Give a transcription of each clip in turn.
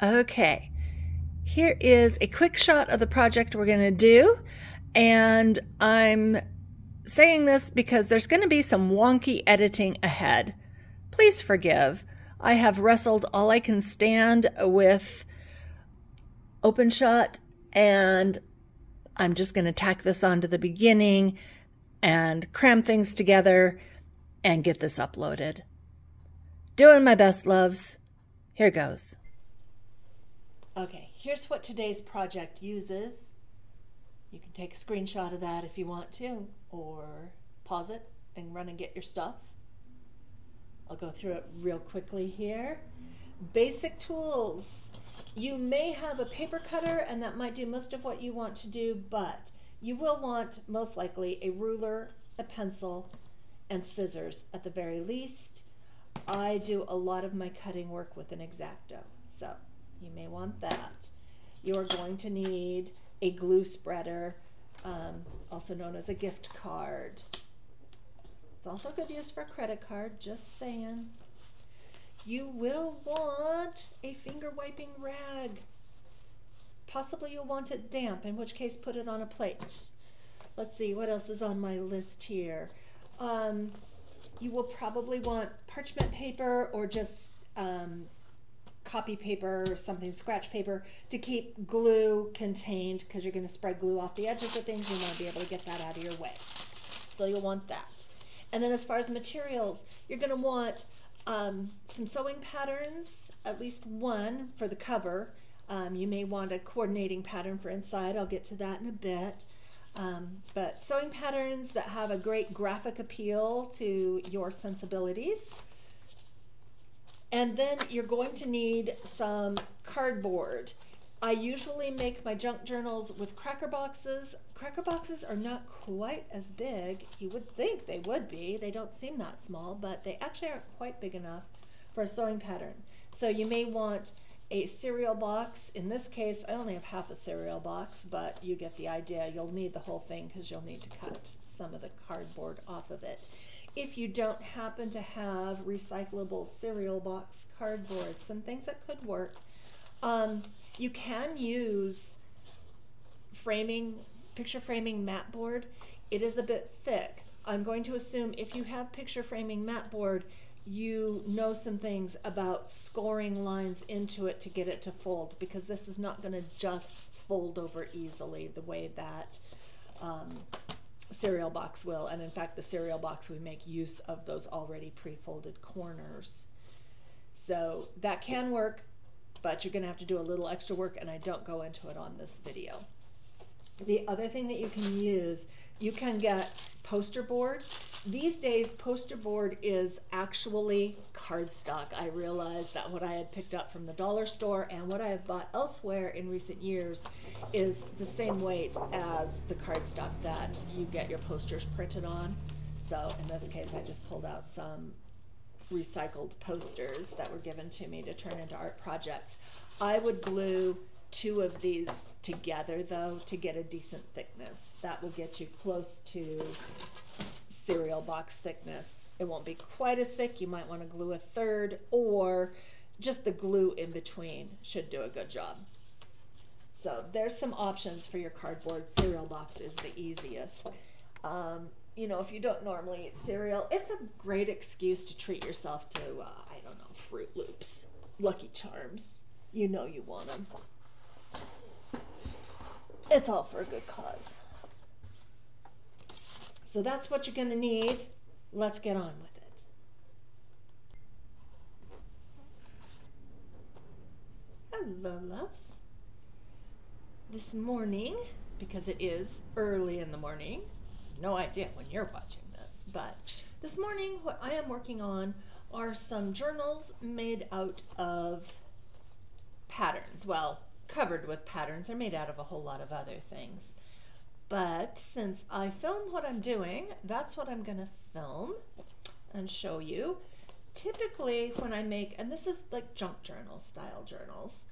Okay, here is a quick shot of the project we're going to do, and I'm saying this because there's going to be some wonky editing ahead. Please forgive. I have wrestled all I can stand with OpenShot, and I'm just going to tack this onto the beginning and cram things together and get this uploaded. Doing my best, loves. Here goes. Okay, here's what today's project uses. You can take a screenshot of that if you want to, or pause it and run and get your stuff. I'll go through it real quickly here. Basic tools. You may have a paper cutter, and that might do most of what you want to do, but you will want, most likely, a ruler, a pencil, and scissors at the very least. I do a lot of my cutting work with an X-Acto, so you may want that. You're going to need a glue spreader, also known as a gift card. It's also good use for a credit card, just saying. You will want a finger wiping rag. Possibly you'll want it damp, in which case put it on a plate. Let's see, what else is on my list here? You will probably want parchment paper or just copy paper or something, scratch paper, to keep glue contained, because you're going to spread glue off the edges of things. You want to be able to get that out of your way. So you'll want that. And then as far as materials, you're going to want some sewing patterns, at least one for the cover. You may want a coordinating pattern for inside. I'll get to that in a bit. But sewing patterns that have a great graphic appeal to your sensibilities. And then you're going to need some cardboard. I usually make my junk journals with cracker boxes. Cracker boxes are not quite as big. You would think they would be. They don't seem that small, but they actually aren't quite big enough for a sewing pattern. So you may want a cereal box. In this case, I only have half a cereal box, but you get the idea. You'll need the whole thing because you'll need to cut some of the cardboard off of it. If you don't happen to have recyclable cereal box cardboard, some things that could work. You can use picture framing mat board. It is a bit thick. I'm going to assume if you have picture framing mat board, you know some things about scoring lines into it to get it to fold, because this is not going to just fold over easily the way that cereal box will. And in fact, the cereal box, we make use of those already pre-folded corners. So that can work, but you're going to have to do a little extra work, and I don't go into it on this video. The other thing that you can use, you can get poster board. These days, poster board is actually cardstock. I realized that what I had picked up from the dollar store and what I have bought elsewhere in recent years is the same weight as the cardstock that you get your posters printed on. So in this case, I just pulled out some recycled posters that were given to me to turn into art projects. I would glue 2 of these together, though, to get a decent thickness. That will get you close to cereal box thickness. It won't be quite as thick. You might want to glue a 1/3, or just the glue in between should do a good job. So there's some options for your cardboard. Cereal box is the easiest. You know, if you don't normally eat cereal, it's a great excuse to treat yourself to, I don't know, Fruit Loops, Lucky Charms. You know you want them. It's all for a good cause. So that's what you're going to need. Let's get on with it. Hello, loves. This morning, because it is early in the morning, no idea when you're watching this, but this morning what I am working on are some journals made out of patterns. Well, covered with patterns. They're made out of a whole lot of other things. But since I filmed what I'm doing, that's what I'm going to film and show you. Typically when I make, and this is like junk journal style journals,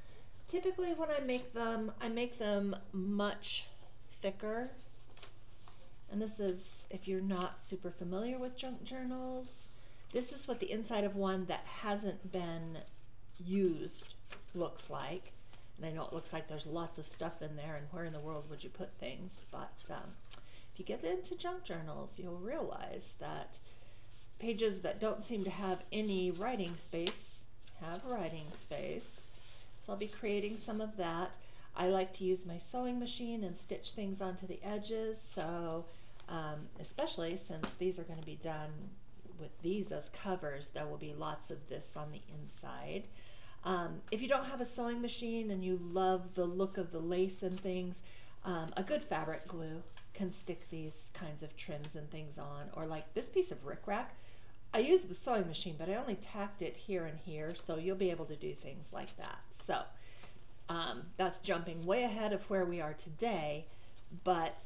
typically when I make them much thicker. And this is, if you're not super familiar with junk journals, this is what the inside of one that hasn't been used looks like. And I know it looks like there's lots of stuff in there, and where in the world would you put things? But if you get into junk journals, you'll realize that pages that don't seem to have any writing space have writing space. So I'll be creating some of that. I like to use my sewing machine and stitch things onto the edges. So especially since these are going to be done with these as covers, there will be lots of this on the inside. If you don't have a sewing machine and you love the look of the lace and things, a good fabric glue can stick these kinds of trims and things on. Or like this piece of rickrack, I used the sewing machine, but I only tacked it here and here, so you'll be able to do things like that. So that's jumping way ahead of where we are today, but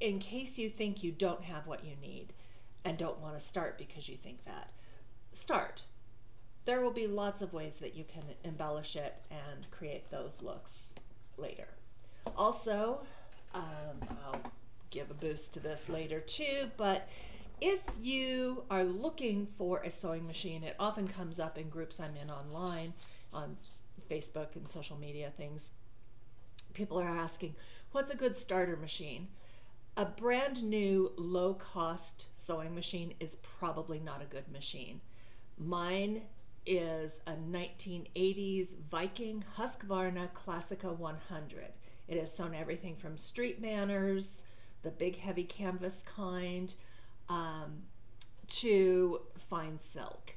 in case you think you don't have what you need and don't want to start because you think that, start. There will be lots of ways that you can embellish it and create those looks later. Also, I'll give a boost to this later too, but if you are looking for a sewing machine, it often comes up in groups I'm in online, on Facebook and social media things. People are asking, what's a good starter machine? A brand new low-cost sewing machine is probably not a good machine. Mine is a 1980s Viking Husqvarna Classica 100. It has sewn everything from street manners, the big heavy canvas kind, to fine silk.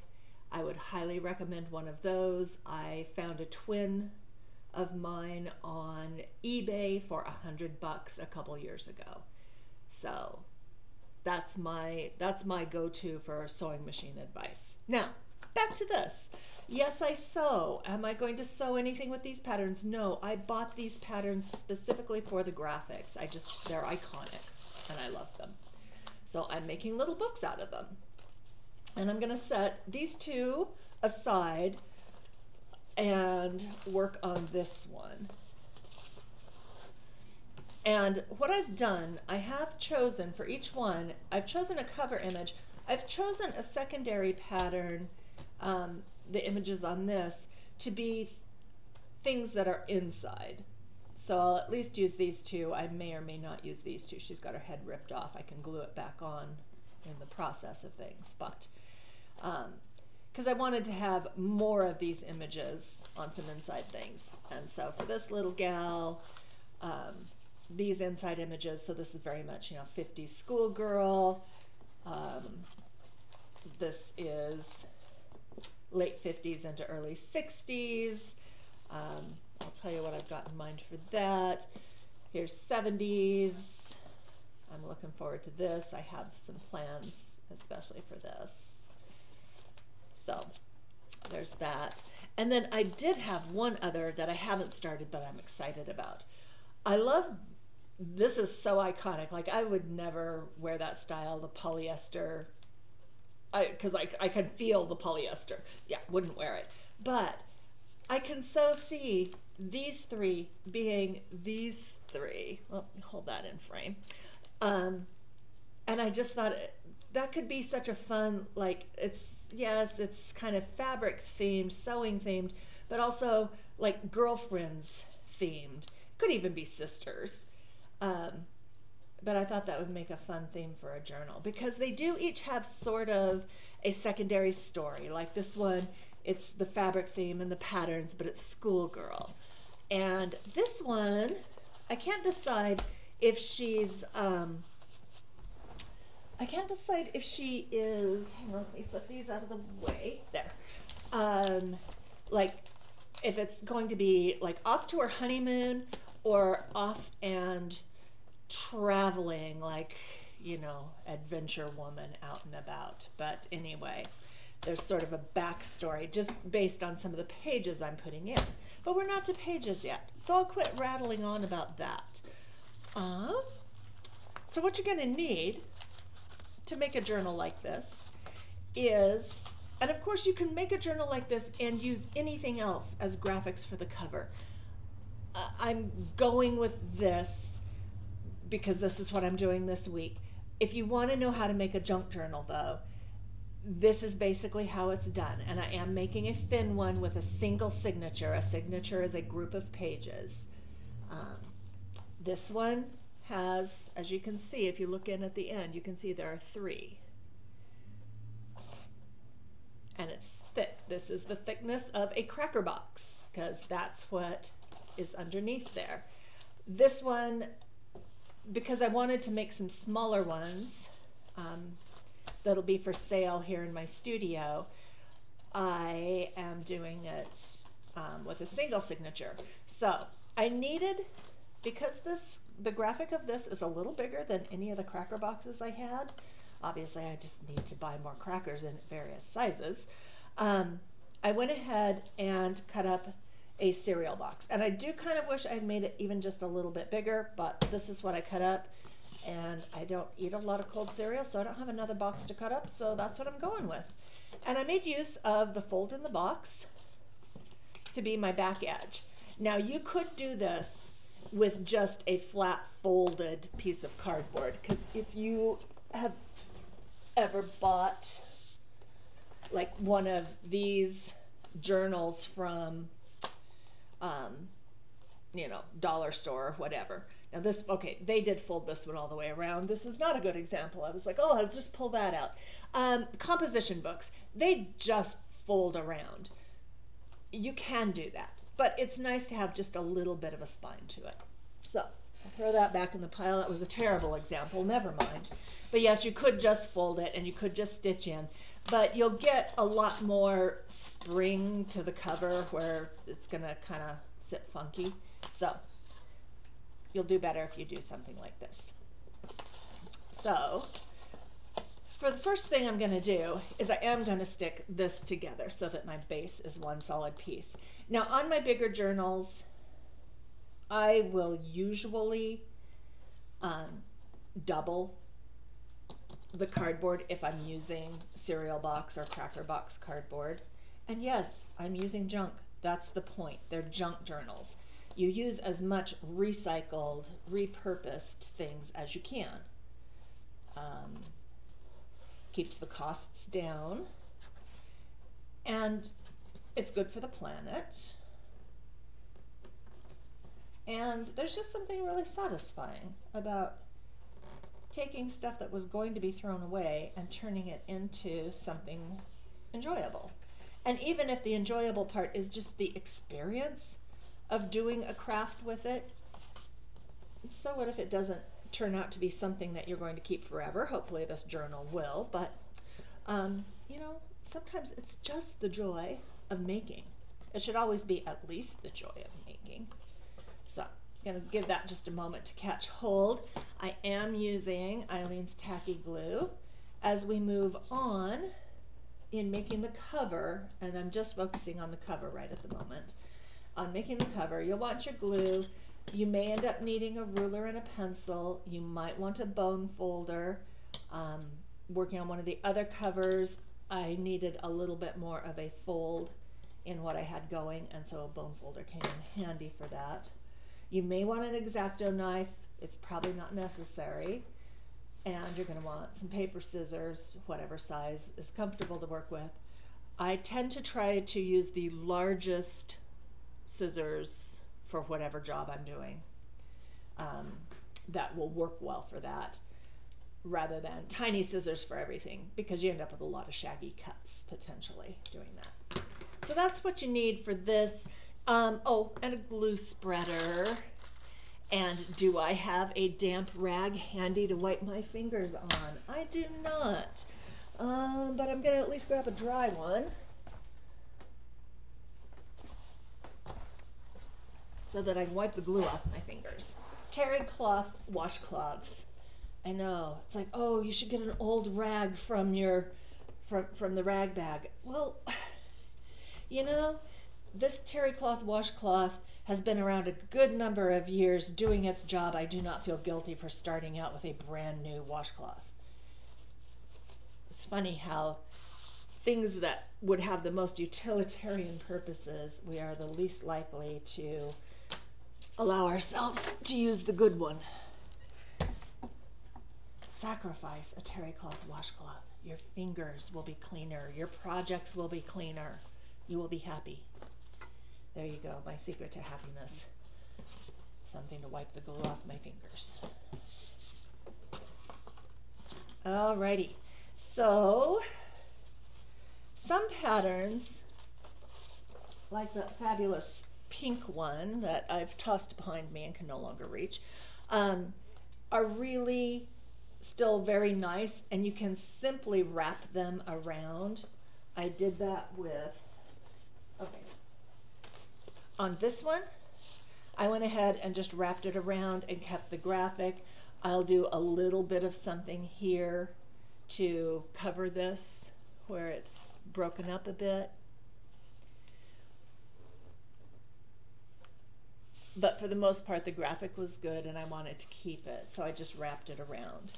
I would highly recommend one of those. I found a twin of mine on eBay for $100 a couple years ago. So that's my go-to for sewing machine advice. Now, back to this. Yes, I sew. Am I going to sew anything with these patterns? No, I bought these patterns specifically for the graphics. They're iconic and I love them. So I'm making little books out of them. And I'm gonna set these two aside and work on this one. And what I've done, I have chosen for each one, I've chosen a cover image. I've chosen a secondary pattern, the images on this, to be things that are inside. So I'll at least use these two. I may or may not use these two. She's got her head ripped off. I can glue it back on in the process of things. But because I wanted to have more of these images on some inside things. And so for this little gal, these inside images, so this is very much, 50s schoolgirl. This is late 50s into early 60s. I'll tell you what I've got in mind for that. Here's 70s. I'm looking forward to this. I have some plans, especially for this. So there's that. And then I did have one other that I haven't started, but I'm excited about. I love, this is so iconic. Like, I would never wear that style, the polyester, because I can feel the polyester. Yeah, wouldn't wear it. But I can so see these three being these three. Well, let me hold that in frame. And I just thought that could be such a fun, like, it's kind of fabric themed, sewing themed, but also like girlfriends themed. Could even be sisters. But I thought that would make a fun theme for a journal, because they do each have sort of a secondary story. Like this one, it's the fabric theme and the patterns, but it's schoolgirl. And this one, I can't decide if she's, hang on, let me set these out of the way, there. Like, if it's going to be like off to her honeymoon or off and traveling, like, adventure woman out and about. But anyway, there's sort of a backstory just based on some of the pages I'm putting in. But we're not to pages yet, so I'll quit rattling on about that. So what you're going to need to make a journal like this is, and of course you can make a journal like this and use anything else as graphics for the cover. I'm going with this because this is what I'm doing this week. If you want to know how to make a junk journal, though, this is basically how it's done. And I am making a thin one with a single signature. A signature is a group of pages. This one has, as you can see, if you look in at the end, you can see there are 3. And it's thick. This is the thickness of a cracker box, because that's what is underneath there. This one, because I wanted to make some smaller ones that'll be for sale here in my studio, I am doing it with a single signature. So I needed, because the graphic of this is a little bigger than any of the cracker boxes I had. Obviously, I just need to buy more crackers in various sizes. I went ahead and cut up a cereal box. And I do kind of wish I'd made it even just a little bit bigger, but this is what I cut up. And I don't eat a lot of cold cereal, so I don't have another box to cut up, so that's what I'm going with. And I made use of the fold in the box to be my back edge. Now, you could do this with just a flat folded piece of cardboard, because if you have ever bought like one of these journals from you know, dollar store or whatever. Now this, okay, they did fold this one all the way around. This is not a good example. I was like, oh, I'll just pull that out. Composition books, they just fold around. You can do that, but it's nice to have just a little bit of a spine to it. So I'll throw that back in the pile. That was a terrible example, never mind. But yes, you could just fold it and you could just stitch in, but you'll get a lot more spring to the cover where it's gonna kind of sit funky. So you'll do better if you do something like this. So for the first thing I'm gonna do is I am gonna stick this together so that my base is one solid piece. Now on my bigger journals, I will usually double the cardboard if I'm using cereal box or cracker box cardboard. And yes, I'm using junk. That's the point. They're junk journals. You use as much recycled, repurposed things as you can. Keeps the costs down, and it's good for the planet. And there's just something really satisfying about taking stuff that was going to be thrown away and turning it into something enjoyable. And even if the enjoyable part is just the experience of doing a craft with it, so what if it doesn't turn out to be something that you're going to keep forever? Hopefully this journal will, but you know, sometimes it's just the joy of making. It should always be at least the joy of making. So I'm going to give that just a moment to catch hold. I am using Eileen's Tacky Glue as we move on in making the cover, and I'm just focusing on the cover right at the moment. On making the cover, you'll want your glue. You may end up needing a ruler and a pencil. You might want a bone folder. Working on one of the other covers, I needed a little bit more of a fold in what I had going, and so a bone folder came in handy for that. You may want an X-Acto knife. It's probably not necessary. And you're going to want some paper scissors, whatever size is comfortable to work with. I tend to try to use the largest scissors for whatever job I'm doing. That will work well for that, rather than tiny scissors for everything, because you end up with a lot of shaggy cuts potentially doing that. So that's what you need for this. Oh, and a glue spreader. And do I have a damp rag handy to wipe my fingers on? I do not, but I'm gonna at least grab a dry one so that I can wipe the glue off my fingers. Terry cloth washcloths. I know, it's like, oh, you should get an old rag from your, from the rag bag. Well, you know, this terry cloth washcloth has been around a good number of years doing its job. I do not feel guilty for starting out with a brand new washcloth. It's funny how things that would have the most utilitarian purposes, we are the least likely to allow ourselves to use the good one. Sacrifice a terry cloth washcloth. your fingers will be cleaner, your projects will be cleaner, you will be happy. There you go, my secret to happiness. Something to wipe the glue off my fingers. Alrighty, so some patterns, like the fabulous pink one that I've tossed behind me and can no longer reach, are really still very nice, and you can simply wrap them around. I did that with, okay, on this one, I went ahead and just wrapped it around and kept the graphic. I'll do a little bit of something here to cover this where it's broken up a bit. But for the most part, the graphic was good and I wanted to keep it, so I just wrapped it around.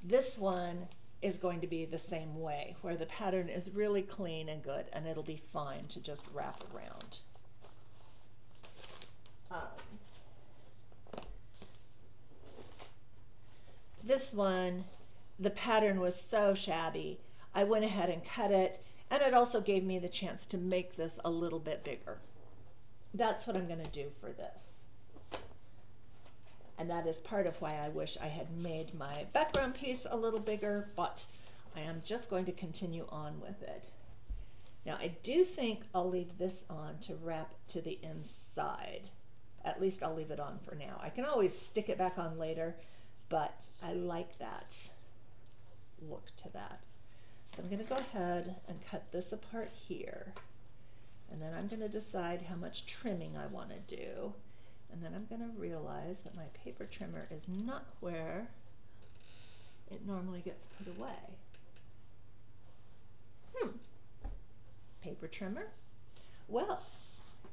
This one is going to be the same way, where the pattern is really clean and good, and it'll be fine to just wrap around. This one, the pattern was so shabby, I went ahead and cut it, and it also gave me the chance to make this a little bit bigger. That's what I'm going to do for this. And that is part of why I wish I had made my background piece a little bigger, but I am just going to continue on with it. Now I do think I'll leave this on to wrap to the inside. At least I'll leave it on for now. I can always stick it back on later, but I like that look to that. So I'm going to go ahead and cut this apart here, and then I'm going to decide how much trimming I want to do, and then I'm going to realize that my paper trimmer is not where it normally gets put away. Paper trimmer? Well,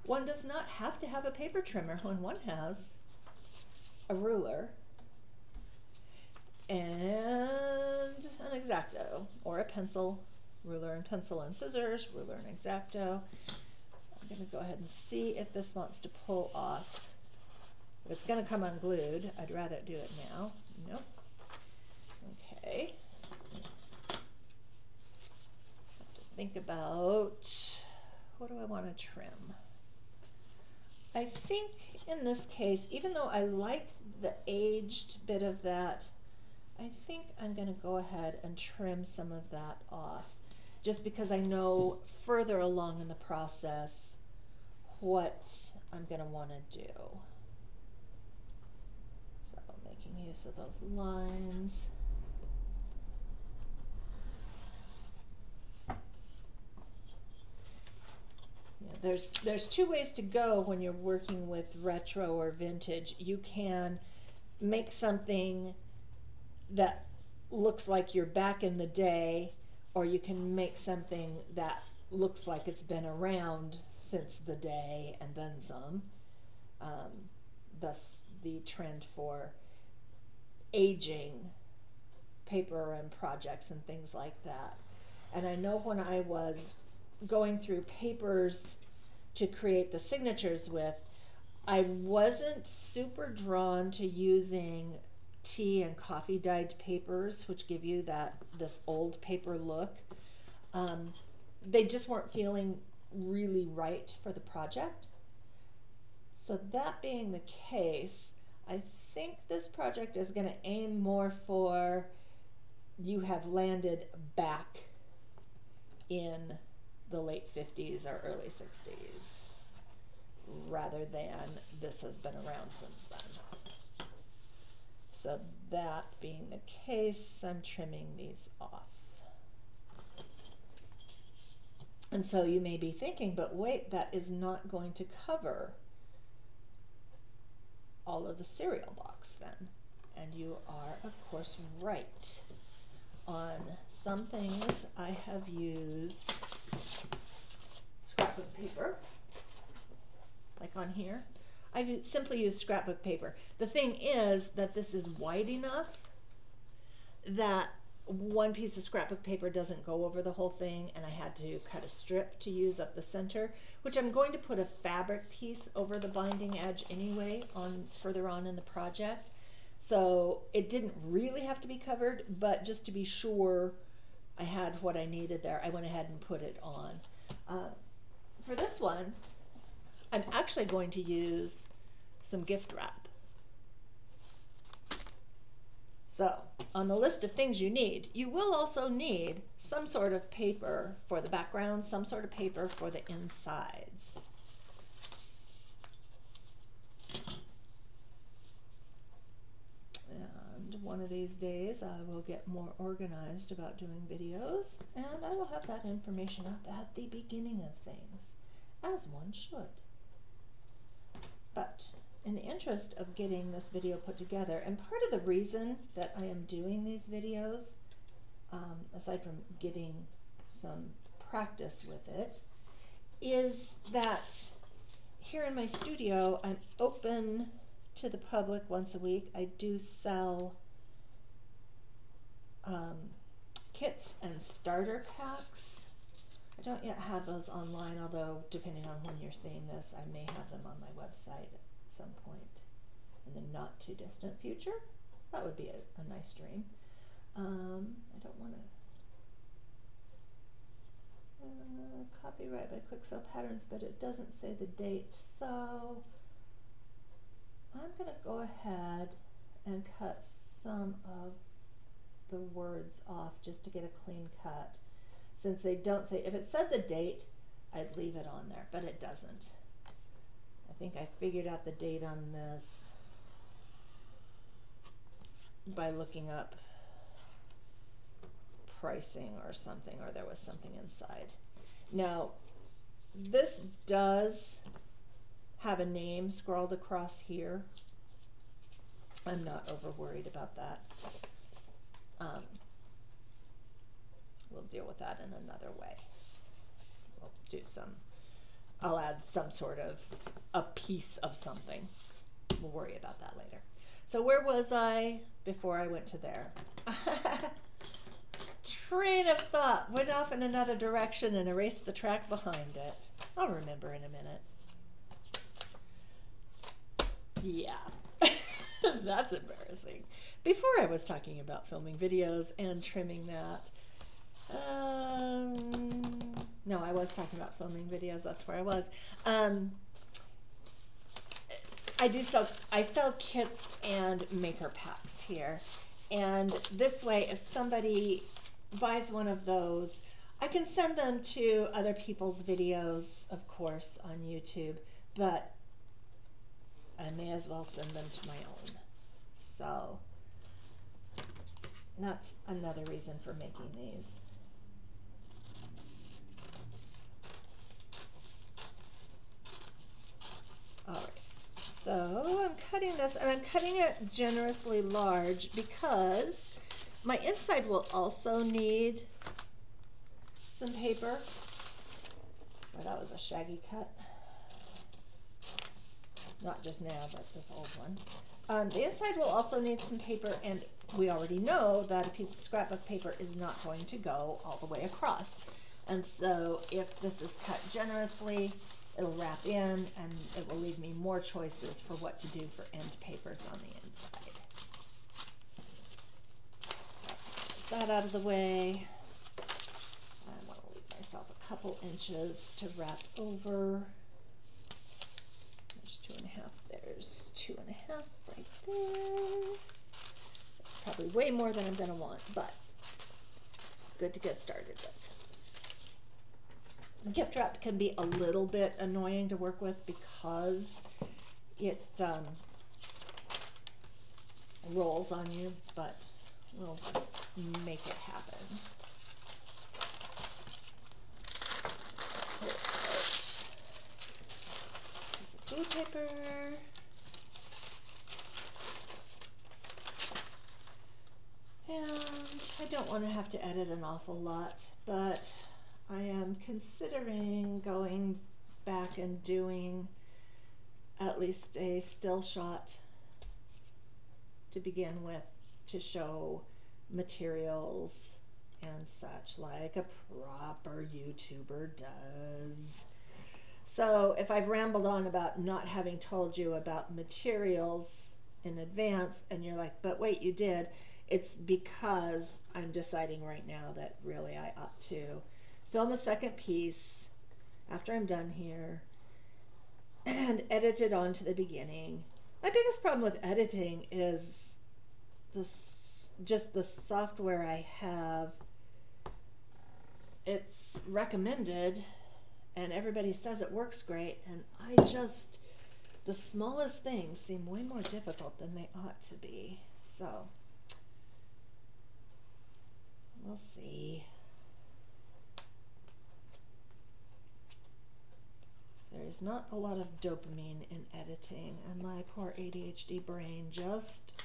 one does not have to have a paper trimmer when one has a ruler and an X-Acto, or a pencil, ruler and pencil and scissors, ruler and X-Acto. I'm going to go ahead and see if this wants to pull off. If it's going to come unglued, I'd rather do it now. Nope. Okay. Have to think about, what do I want to trim? I think in this case, even though I like the aged bit of that, I think I'm going to go ahead and trim some of that off, just because I know further along in the process what I'm going to want to do. So making use of those lines. Yeah, there's two ways to go when you're working with retro or vintage. You can make something that looks like you're back in the day, or you can make something that looks like it's been around since the day and then some. Thus the trend for aging paper and projects and things like that. And I know when I was going through papers to create the signatures with, I wasn't super drawn to using tea and coffee dyed papers, which give you this old paper look. They just weren't feeling really right for the project. So that being the case, I think this project is going to aim more for you have landed back in the late 50s or early 60s, rather than this has been around since then. So that being the case, I'm trimming these off. And so you may be thinking, but wait, that is not going to cover all of the cereal box then. And you are, of course, right. On some things, I have used scrapbook paper, like on here. I've simply used scrapbook paper. The thing is that this is wide enough that one piece of scrapbook paper doesn't go over the whole thing, and I had to cut a strip to use up the center, which I'm going to put a fabric piece over the binding edge anyway further on in the project. So it didn't really have to be covered, but just to be sure I had what I needed there, I went ahead and put it on. For this one, I'm actually going to use some gift wrap. So on the list of things you need, you will also need some sort of paper for the background, some sort of paper for the insides. And one of these days I will get more organized about doing videos, and I will have that information up at the beginning of things, as one should. But in the interest of getting this video put together, and part of the reason that I am doing these videos, aside from getting some practice with it, is that here in my studio, I'm open to the public once a week. I do sell kits and starter packs. I don't yet have those online, although depending on when you're seeing this, I may have them on my website at some point in the not too distant future. That would be a nice dream. I don't want to copyright by Quixel Patterns, but it doesn't say the date, so I'm going to go ahead and cut some of the words off just to get a clean cut. Since they don't say, if it said the date, I'd leave it on there, but it doesn't. I think I figured out the date on this by looking up pricing or something, or there was something inside. Now, this does have a name scrawled across here. I'm not over worried about that. We'll deal with that in another way. We'll do some, I'll add some sort of a piece of something. We'll worry about that later. So where was I before I went to there? Train of thought went off in another direction and erased the track behind it. I'll remember in a minute. Yeah, that's embarrassing. Before I was talking about filming videos and trimming that. No, I was talking about filming videos. That's where I was. I sell kits and maker packs here. And this way, if somebody buys one of those, I can send them to other people's videos, of course, on YouTube, but I may as well send them to my own. So that's another reason for making these. All right, so I'm cutting this, and I'm cutting it generously large because my inside will also need some paper. Well, that was a shaggy cut. Not just now, but this old one. The inside will also need some paper, and we already know that a piece of scrapbook paper is not going to go all the way across. And so if this is cut generously, it'll wrap in, and it will leave me more choices for what to do for end papers on the inside. Just that out of the way. I want to leave myself a couple inches to wrap over. There's 2.5. There's 2.5 right there. That's probably way more than I'm going to want, but good to get started with. Gift wrap can be a little bit annoying to work with because it rolls on you, but we'll just make it happen. Piece of food paper. And I don't want to have to edit an awful lot, but I am considering going back and doing at least a still shot to begin with to show materials and such like a proper YouTuber does. So if I've rambled on about not having told you about materials in advance and you're like, but wait, you did. It's because I'm deciding right now that really I ought to film a second piece after I'm done here and edit it on to the beginning. My biggest problem with editing is just the software I have. It's recommended and everybody says it works great, and the smallest things seem way more difficult than they ought to be. So we'll see. There's not a lot of dopamine in editing, and my poor ADHD brain just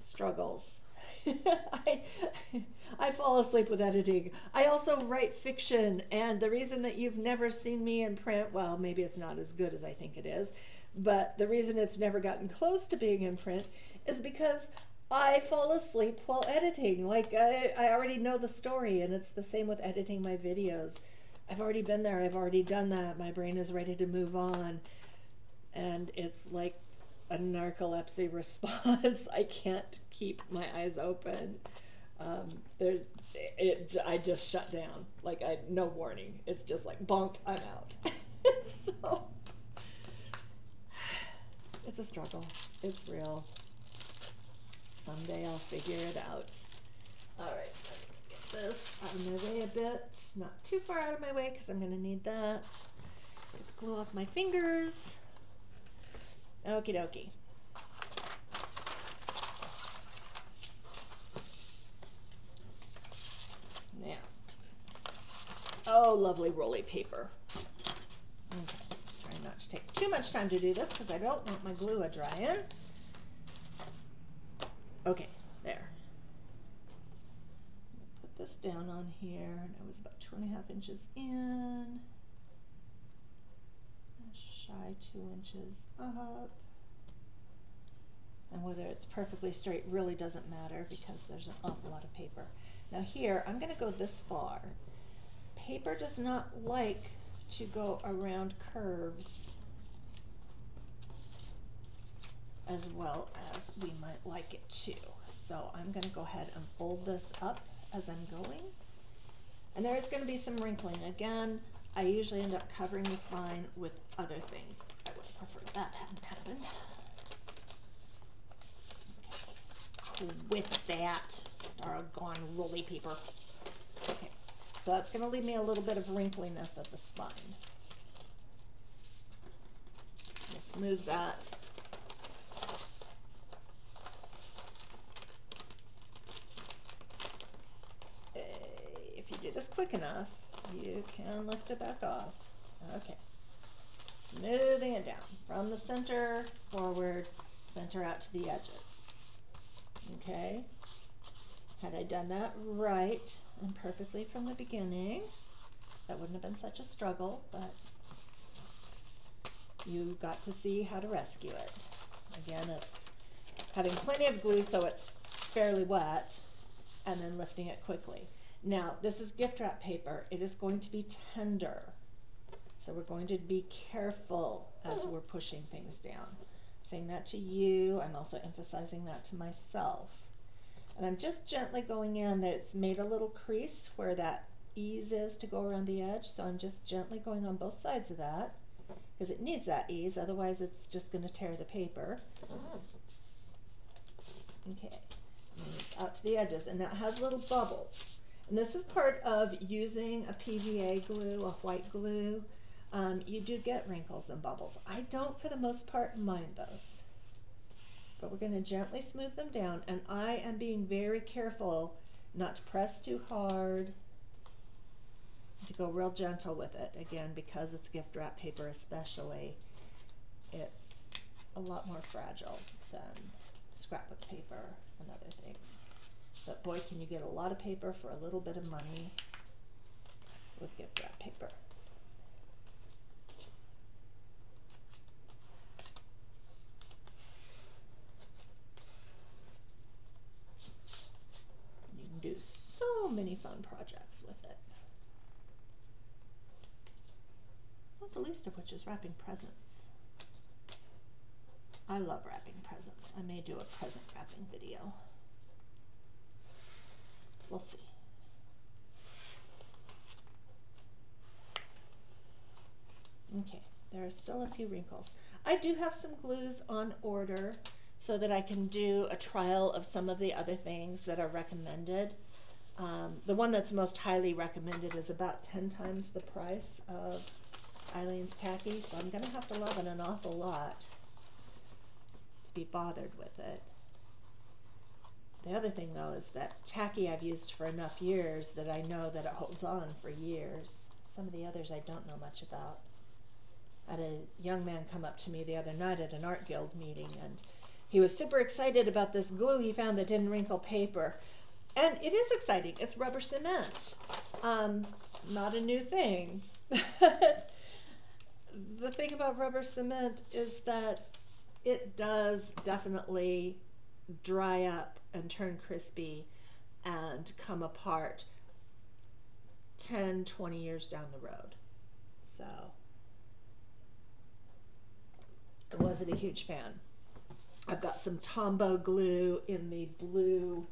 struggles. I fall asleep with editing. I also write fiction, and the reason that you've never seen me in print, well, maybe it's not as good as I think it is, but the reason it's never gotten close to being in print is because I fall asleep while editing. Like, I already know the story, and it's the same with editing my videos. I've already been there. I've already done that. My brain is ready to move on, and it's like a narcolepsy response. I can't keep my eyes open. I just shut down. Like, no warning. It's just like, bonk, I'm out. So it's a struggle. It's real. Someday I'll figure it out. All right, let me get this out of my way a bit. Not too far out of my way because I'm going to need that. Get the glue off my fingers. Okie dokie. Now, oh, lovely rolly paper. Okay, try not to take too much time to do this because I don't want my glue to dry in. Okay, there. Put this down on here, and I was about 2.5 inches in. Shy 2 inches up. And whether it's perfectly straight really doesn't matter because there's an awful lot of paper. Now here, I'm going to go this far. Paper does not like to go around curves as well as we might like it to. So I'm going to go ahead and fold this up as I'm going. And there's going to be some wrinkling. Again, I usually end up covering the spine with other things. I would have preferred that hadn't happened. Okay. With that doggone rolly paper. Okay, so that's going to leave me a little bit of wrinkliness at the spine. We'll smooth that. If you do this quick enough, you can lift it back off. Okay. Smoothing it down from the center forward, center out to the edges. Okay. Had I done that right and perfectly from the beginning, that wouldn't have been such a struggle, but you got to see how to rescue it. Again, it's having plenty of glue so it's fairly wet and then lifting it quickly. Now, this is gift wrap paper. It is going to be tender. So we're going to be careful as we're pushing things down. I'm saying that to you. I'm also emphasizing that to myself. And I'm just gently going in. It's made a little crease where that ease is to go around the edge. So I'm just gently going on both sides of that because it needs that ease. Otherwise, it's just going to tear the paper. Okay. And it's out to the edges. And now it has little bubbles. And this is part of using a PVA glue, a white glue. You do get wrinkles and bubbles. I don't, for the most part, mind those. But we're going to gently smooth them down. And I am being very careful not to press too hard, to go real gentle with it. Again, because it's gift wrap paper especially, it's a lot more fragile than scrapbook paper and other things. But boy, can you get a lot of paper for a little bit of money with gift wrap paper. You can do so many fun projects with it. Not the least of which is wrapping presents. I love wrapping presents. I may do a present wrapping video. We'll see. Okay, there are still a few wrinkles. I do have some glues on order so that I can do a trial of some of the other things that are recommended. The one that's most highly recommended is about 10 times the price of Aleene's Tacky, so I'm going to have to love it an awful lot to be bothered with it. The other thing, though, is that Tacky I've used for enough years that I know that it holds on for years. Some of the others I don't know much about. I had a young man come up to me the other night at an art guild meeting, and he was super excited about this glue he found that didn't wrinkle paper. And it is exciting. It's rubber cement. Not a new thing. But the thing about rubber cement is that it does definitely dry up and turn crispy and come apart 10, 20 years down the road. So I wasn't a huge fan. I've got some Tombow glue in the blue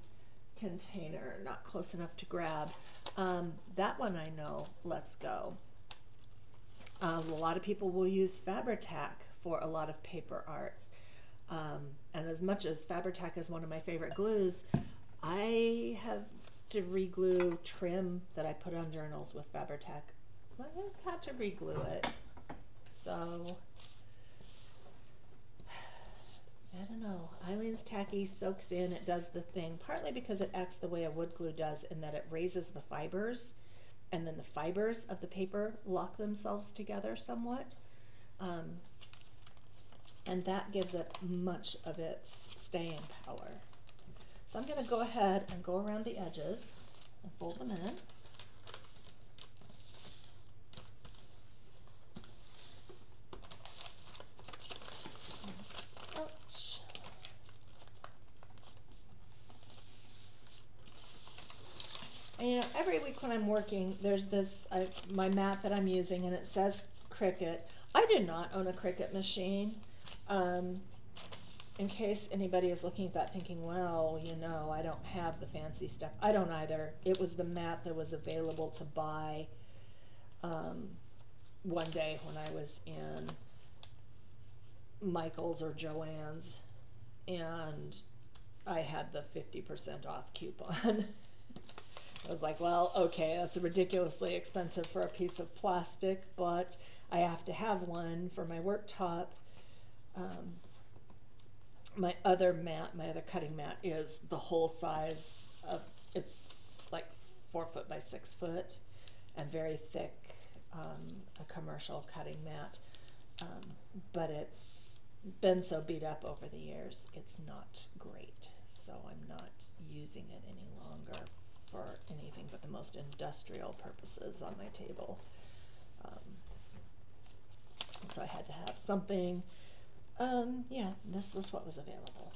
container, not close enough to grab. That one I know lets go. A lot of people will use Fabri-Tac for a lot of paper arts. And as much as Fabri-Tac is one of my favorite glues, I have to reglue trim that I put on journals with Fabri-Tac. I had to reglue it. So I don't know. Aleene's Tacky soaks in, it does the thing, partly because it acts the way a wood glue does in that it raises the fibers, and then the fibers of the paper lock themselves together somewhat. And that gives it much of its staying power. So I'm going to go ahead and go around the edges and fold them in. And, you know, every week when I'm working, there's this, my mat that I'm using, and it says Cricut. I do not own a Cricut machine. In case anybody is looking at that thinking, well, you know, I don't have the fancy stuff. I don't either. It was the mat that was available to buy one day when I was in Michael's or Joann's, and I had the 50% off coupon. I was like, well, okay, that's ridiculously expensive for a piece of plastic, but I have to have one for my worktop. My other mat, my other cutting mat, is the whole size of, it's like 4 foot by 6 foot and very thick, a commercial cutting mat. But it's been so beat up over the years, it's not great. So I'm not using it any longer for anything but the most industrial purposes on my table. So I had to have something. Yeah, this was what was available.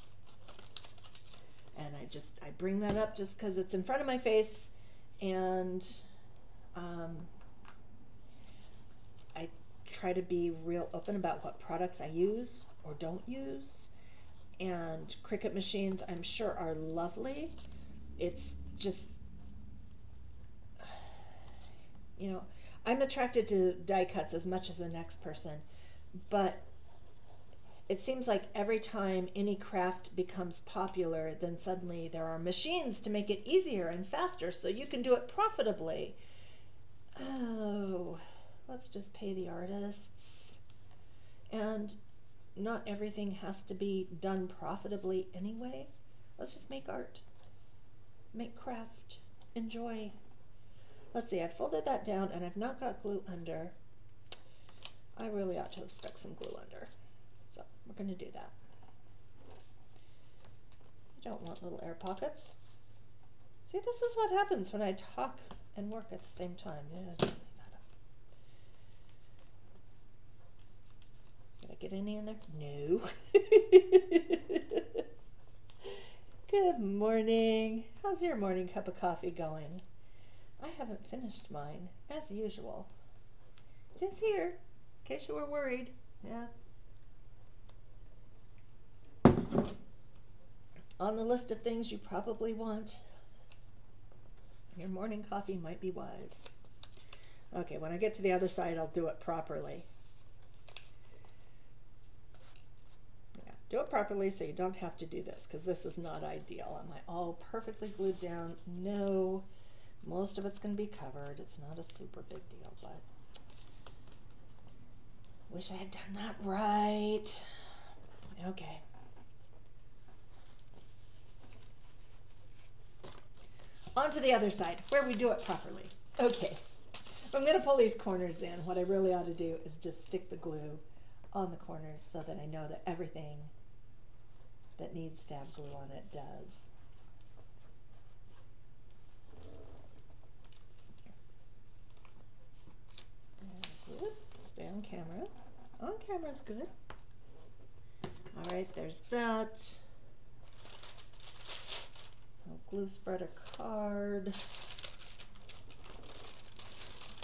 And I bring that up just because it's in front of my face, and I try to be real open about what products I use or don't use. And Cricut machines, I'm sure, are lovely. It's just, you know, I'm attracted to die cuts as much as the next person, but it seems like every time any craft becomes popular, then suddenly there are machines to make it easier and faster so you can do it profitably. Oh, let's just pay the artists. And not everything has to be done profitably anyway. Let's just make art, make craft, enjoy. Let's see, I folded that down and I've not got glue under. I really ought to have stuck some glue under. So we're going to do that. You don't want little air pockets. See, this is what happens when I talk and work at the same time. Yeah, leave that up. Did I get any in there? No. Good morning. How's your morning cup of coffee going? I haven't finished mine, as usual. It is here, in case you were worried. Yeah. On the list of things you probably want, your morning coffee might be wise. Okay, when I get to the other side, I'll do it properly. Yeah, do it properly so you don't have to do this, because this is not ideal. Am I all perfectly glued down? No. Most of it's going to be covered. It's not a super big deal, but wish I had done that right. Okay. On to the other side, where we do it properly. Okay. If I'm going to pull these corners in, what I really ought to do is just stick the glue on the corners so that I know that everything that needs to have glue on it does. And glue it. Stay on camera. On camera's good. All right, there's that. I'll glue spreader card.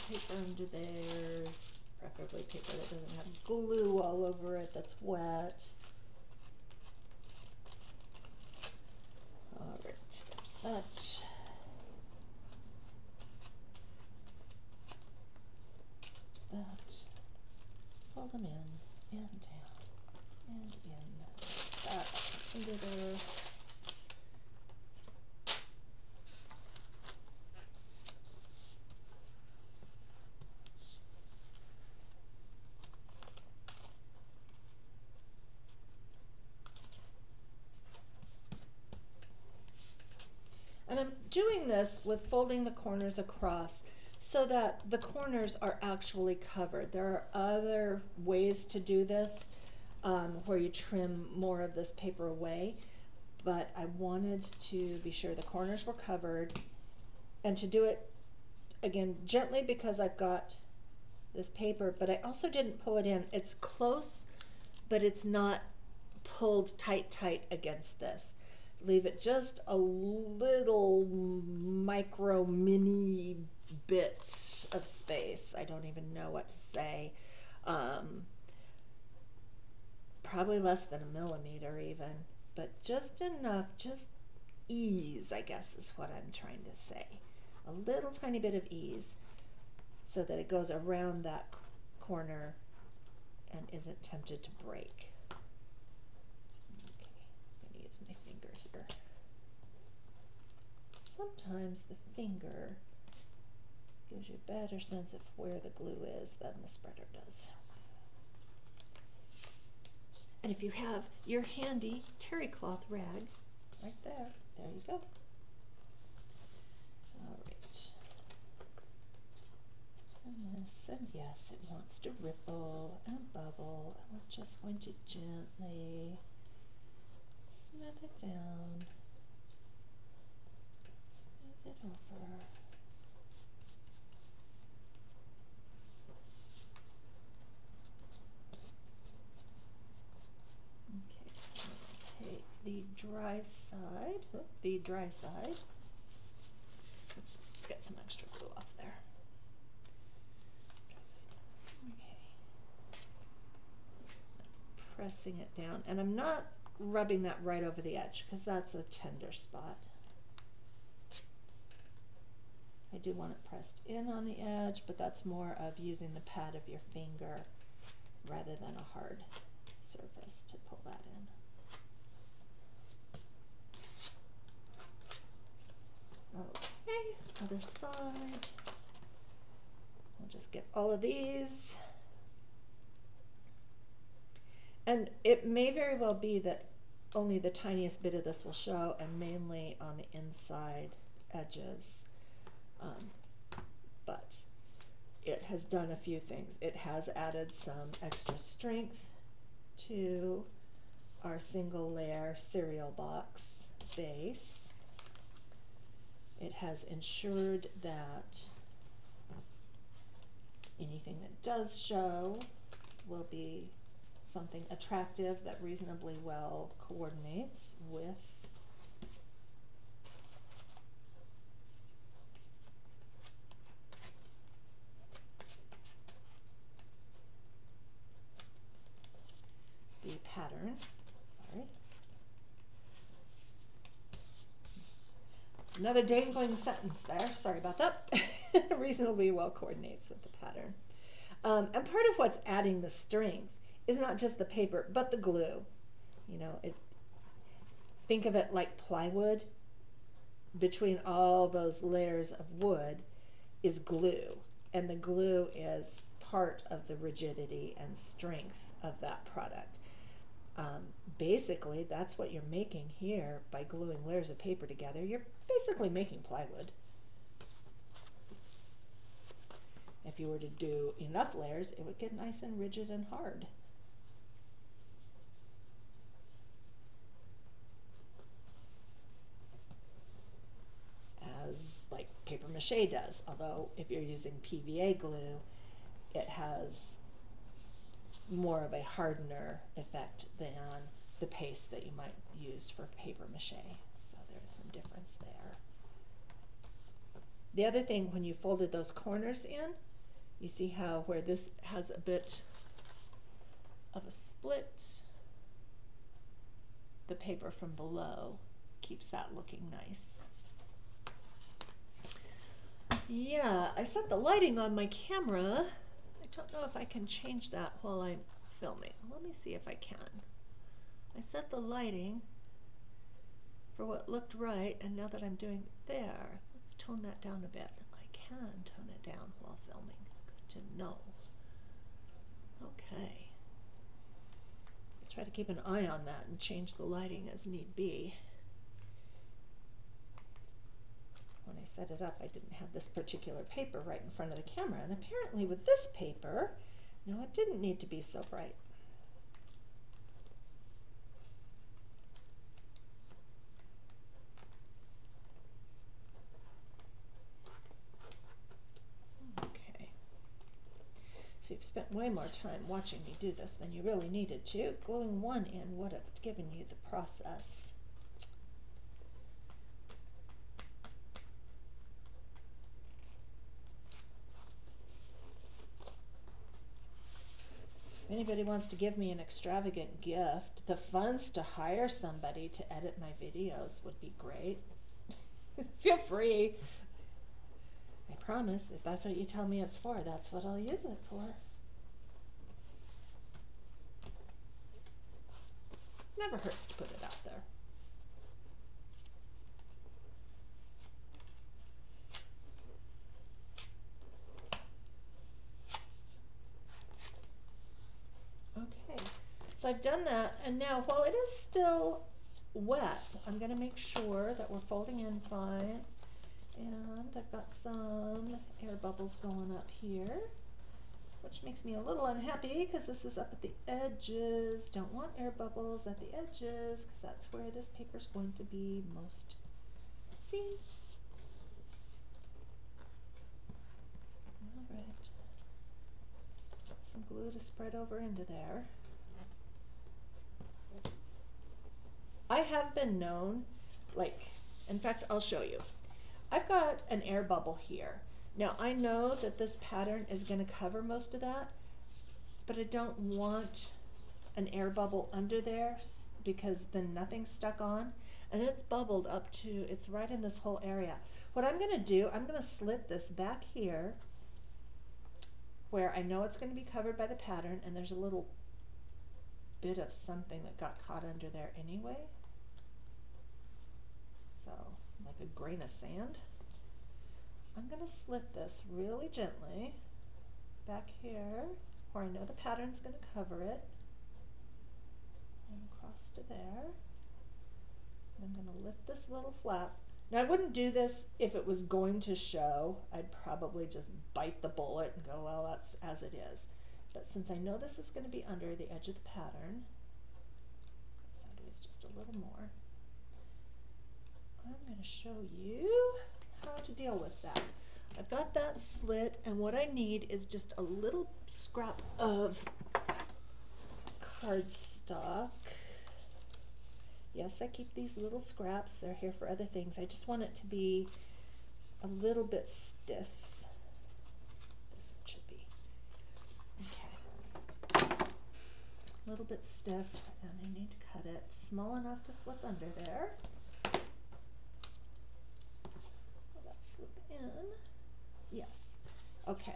Paper under there, preferably paper that doesn't have glue all over it, that's wet. All right, there's that. There's that. Fold them in and down and in. That under there. And I'm doing this with folding the corners across so that the corners are actually covered. There are other ways to do this where you trim more of this paper away, but I wanted to be sure the corners were covered and to do it, again, gently because I've got this paper, but I also didn't pull it in. It's close, but it's not pulled tight against this. Leave it just a little micro mini bit of space. I don't even know what to say. Probably less than a millimeter even, but just enough, just ease, I guess is what I'm trying to say. A little tiny bit of ease so that it goes around that corner and isn't tempted to break. Sometimes the finger gives you a better sense of where the glue is than the spreader does. And if you have your handy terry cloth rag right there, there you go. All right. And this, and yes, it wants to ripple and bubble, and we're just going to gently smooth it down. It over. Okay, take the dry side. Let's just get some extra glue off there. Okay. Pressing it down, and I'm not rubbing that right over the edge because that's a tender spot. I do want it pressed in on the edge, but that's more of using the pad of your finger rather than a hard surface to pull that in. Okay, other side. I'll just get all of these. And it may very well be that only the tiniest bit of this will show, and mainly on the inside edges. But it has done a few things. It has added some extra strength to our single layer cereal box base. It has ensured that anything that does show will be something attractive that reasonably well coordinates with the pattern. Sorry. Another dangling sentence there. Sorry about that. Reasonably well coordinates with the pattern. And part of what's adding the strength is not just the paper, but the glue. You know, think of it like plywood. Between all those layers of wood is glue, and the glue is part of the rigidity and strength of that product. Basically, that's what you're making here by gluing layers of paper together. You're basically making plywood. If you were to do enough layers, it would get nice and rigid and hard. As like paper mache does, although if you're using PVA glue, it has more of a hardener effect than the paste that you might use for paper mache. So there's some difference there. The other thing, when you folded those corners in, you see how where this has a bit of a split, the paper from below keeps that looking nice. Yeah, I set the lighting on my camera. I don't know if I can change that while I'm filming. Let me see if I can. I set the lighting for what looked right, and now that I'm doing it there, let's tone that down a bit. I can tone it down while filming. Good to know. Okay. I'll try to keep an eye on that and change the lighting as need be. When I set it up, I didn't have this particular paper right in front of the camera, and apparently with this paper, no, it didn't need to be so bright. Okay. So you've spent way more time watching me do this than you really needed to. Gluing one in would have given you the process. If anybody wants to give me an extravagant gift, the funds to hire somebody to edit my videos would be great. Feel free. I promise, if that's what you tell me it's for, that's what I'll use it for. Never hurts to put it out there. Okay, so I've done that, and now while it is still wet, I'm going to make sure that we're folding in fine. And I've got some air bubbles going up here, which makes me a little unhappy because this is up at the edges. Don't want air bubbles at the edges because that's where this paper is going to be most seen. All right. Some glue to spread over into there. I have been known, in fact, I'll show you. I've got an air bubble here. Now I know that this pattern is going to cover most of that, but I don't want an air bubble under there because then nothing's stuck on, and it's bubbled up to, it's right in this whole area. What I'm going to do, I'm going to slit this back here where I know it's going to be covered by the pattern, and there's a little bit of something that got caught under there anyway. So, like a grain of sand. I'm going to slit this really gently back here where I know the pattern's going to cover it, and across to there. I'm going to lift this little flap. Now I wouldn't do this if it was going to show. I'd probably just bite the bullet and go, well, that's as it is. But since I know this is going to be under the edge of the pattern, sideways just a little more, I'm going to show you how to deal with that. I've got that slit, and what I need is just a little scrap of cardstock. Yes, I keep these little scraps. They're here for other things. I just want it to be a little bit stiff. This one should be. Okay. A little bit stiff, and I need to cut it small enough to slip under there. slip in. Yes. Okay.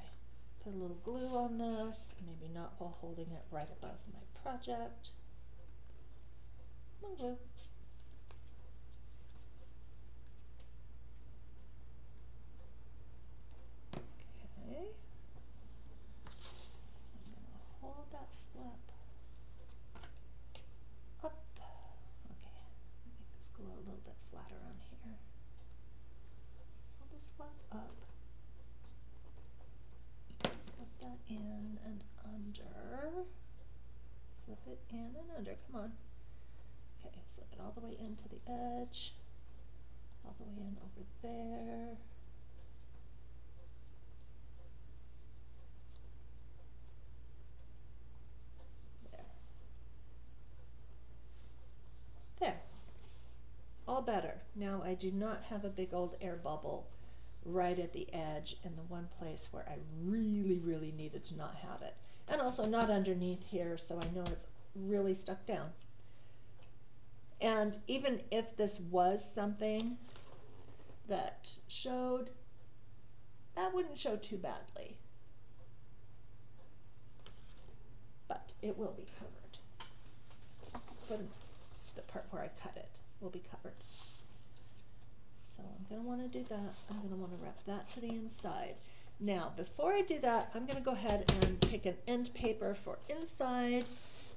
Put a little glue on this, maybe not while holding it right above my project. More glue. Okay. I'm going to hold that flap up. Okay. Make this glue a little bit flatter on here. Hold this flap up. Slip that in and under. Slip it in and under. Come on. Okay, slip it all the way into the edge. All the way in over there. There. All better. Now I do not have a big old air bubble right at the edge in the one place where I really, really needed to not have it. And also not underneath here, so I know it's really stuck down. And even if this was something that showed, that wouldn't show too badly. But it will be covered. For the part where I cut it will be covered. So I'm going to want to do that. I'm going to want to wrap that to the inside. Now, before I do that, I'm going to go ahead and pick an end paper for inside.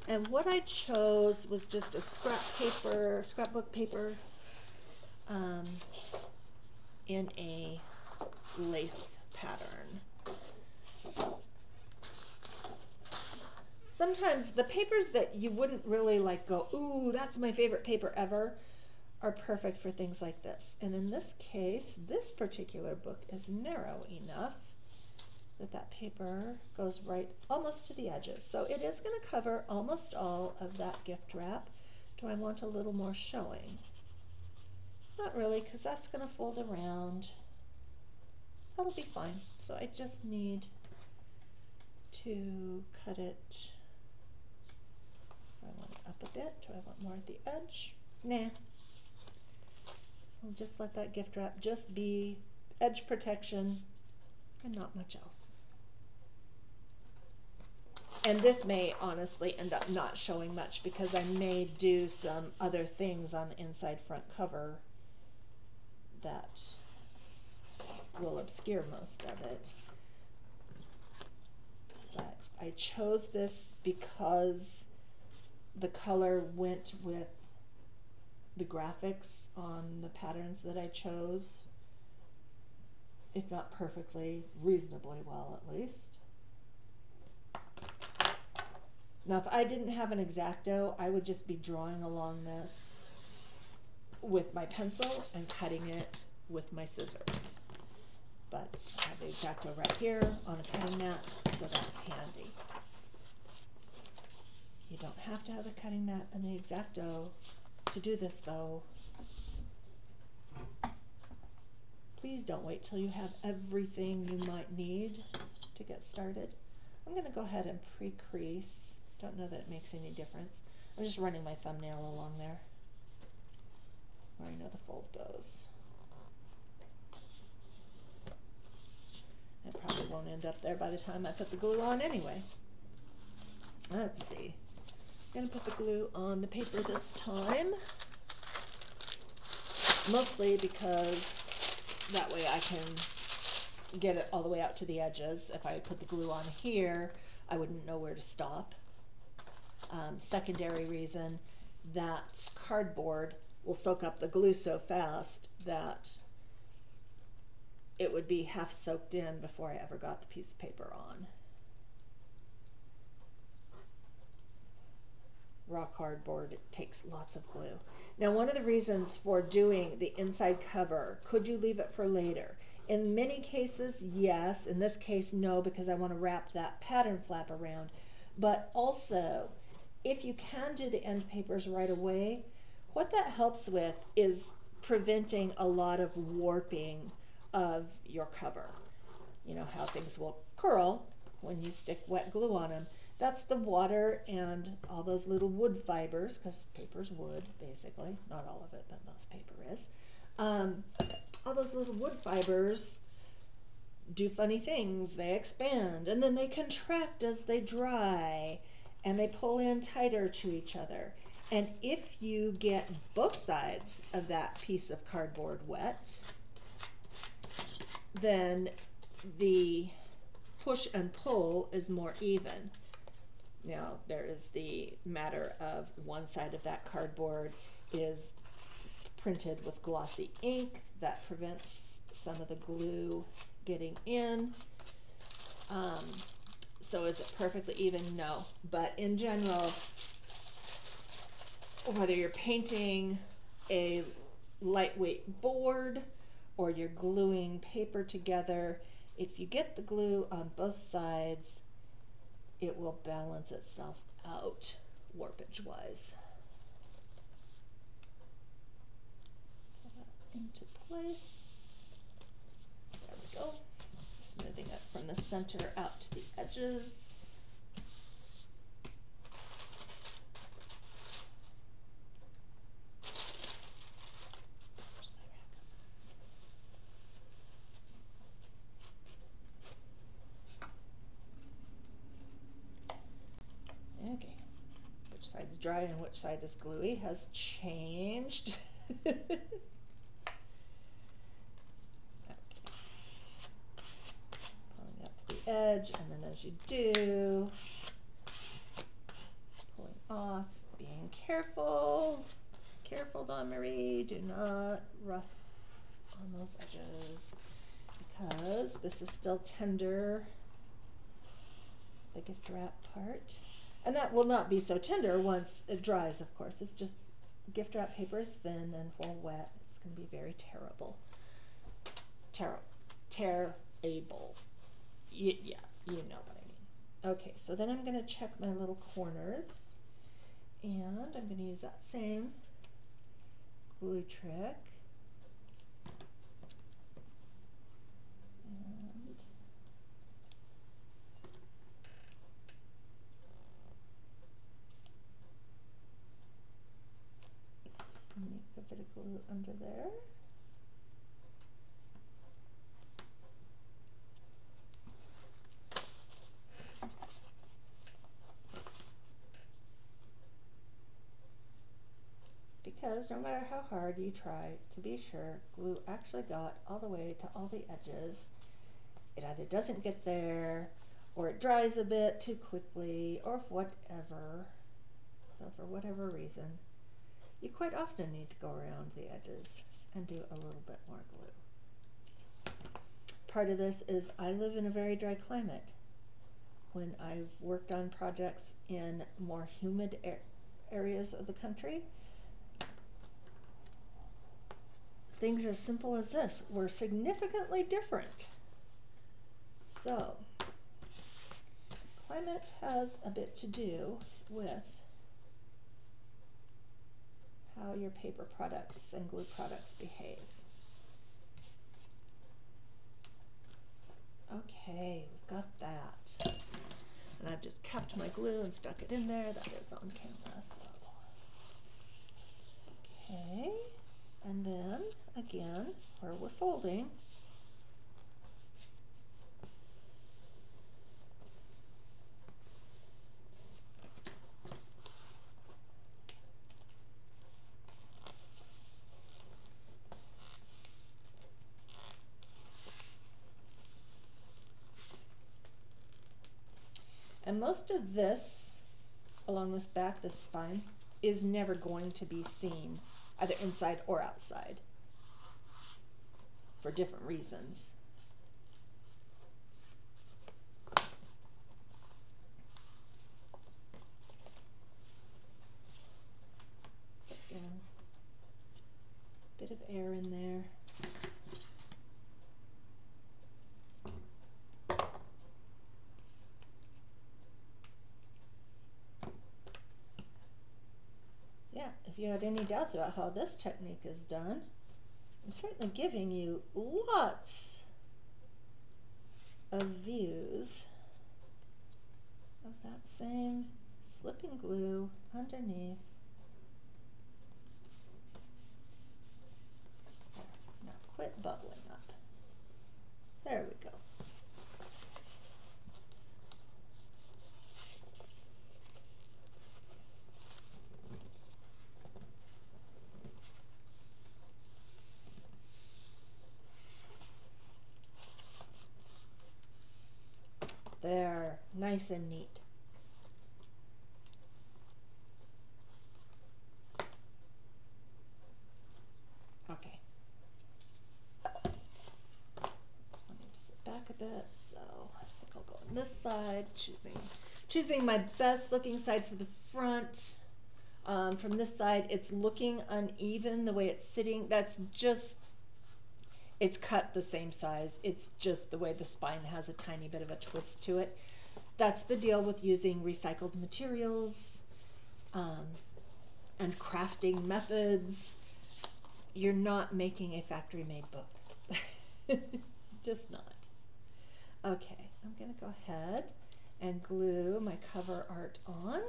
And what I chose was just a scrapbook paper in a lace pattern. Sometimes the papers that you wouldn't really like go, ooh, that's my favorite paper ever, are perfect for things like this. And in this case, this particular book is narrow enough that that paper goes right almost to the edges. So it is going to cover almost all of that gift wrap. Do I want a little more showing? Not really, because that's going to fold around. That'll be fine. So I just need to cut it. Do I want it up a bit? Do I want more at the edge? Nah. I'll just let that gift wrap just be edge protection and not much else. And this may honestly end up not showing much because I may do some other things on the inside front cover that will obscure most of it. But I chose this because the color went with the graphics on the patterns that I chose, if not perfectly, reasonably well at least. Now if I didn't have an X-Acto, I would just be drawing along this with my pencil and cutting it with my scissors. But I have the X-Acto right here on a cutting mat, so that's handy. You don't have to have a cutting mat and the X-Acto to do this though. Please don't wait till you have everything you might need to get started. I'm going to go ahead and pre-crease. Don't know that it makes any difference. I'm just running my thumbnail along there where I know the fold goes. It probably won't end up there by the time I put the glue on anyway. Let's see. I'm going to put the glue on the paper this time. Mostly because that way I can get it all the way out to the edges. If I put the glue on here, I wouldn't know where to stop. Secondary reason, that cardboard will soak up the glue so fast that it would be half soaked in before I ever got the piece of paper on. Raw cardboard, it takes lots of glue. Now, one of the reasons for doing the inside cover, could you leave it for later? In many cases, yes. In this case, no, because I want to wrap that pattern flap around. But also, if you can do the end papers right away, what that helps with is preventing a lot of warping of your cover. You know how things will curl when you stick wet glue on them. That's the water and all those little wood fibers, because paper's wood, basically. Not all of it, but most paper is. all those little wood fibers do funny things. They expand and then they contract as they dry, and they pull in tighter to each other. And if you get both sides of that piece of cardboard wet, then the push and pull is more even. Now, there is the matter of one side of that cardboard is printed with glossy ink that prevents some of the glue getting in. So is it perfectly even? No. But in general, whether you're painting a lightweight board or you're gluing paper together, if you get the glue on both sides, it will balance itself out warpage-wise. Pull that into place. There we go. Smoothing it from the center out to the edges. Okay, which side's dry and which side is gluey has changed. Okay. Pulling up to the edge, and then as you do, pulling off, being careful. Careful, Dawn Marie, do not rough on those edges because this is still tender, the gift wrap part. And that will not be so tender once it dries, of course. It's just gift wrap paper is thin, and while wet, it's going to be very terrible. Tearable. Yeah, you know what I mean. Okay, so then I'm going to check my little corners, and I'm going to use that same glue trick. Sneak a bit of glue under there. Because no matter how hard you try to be sure glue actually got all the way to all the edges, it either doesn't get there, or it dries a bit too quickly, or whatever. So for whatever reason, you quite often need to go around the edges and do a little bit more glue. Part of this is I live in a very dry climate. When I've worked on projects in more humid areas of the country, things as simple as this were significantly different. So, climate has a bit to do with how your paper products and glue products behave. Okay, we've got that. And I've just capped my glue and stuck it in there. That is on camera, so. Okay, and then again, where we're folding, and most of this along this back, this spine, is never going to be seen either inside or outside for different reasons. Again, bit of air in there. Yeah, if you had any doubts about how this technique is done, I'm certainly giving you lots of views of that same slipping glue underneath. Now quit buffing. There, nice and neat. Okay. This one needs to sit back a bit, so I think I'll go on this side, choosing my best looking side for the front. From this side, it's looking uneven the way it's sitting. That's just, it's cut the same size. It's just the way the spine has a tiny bit of a twist to it. That's the deal with using recycled materials and crafting methods. You're not making a factory-made book. Just not. Okay, I'm going to go ahead and glue my cover art on.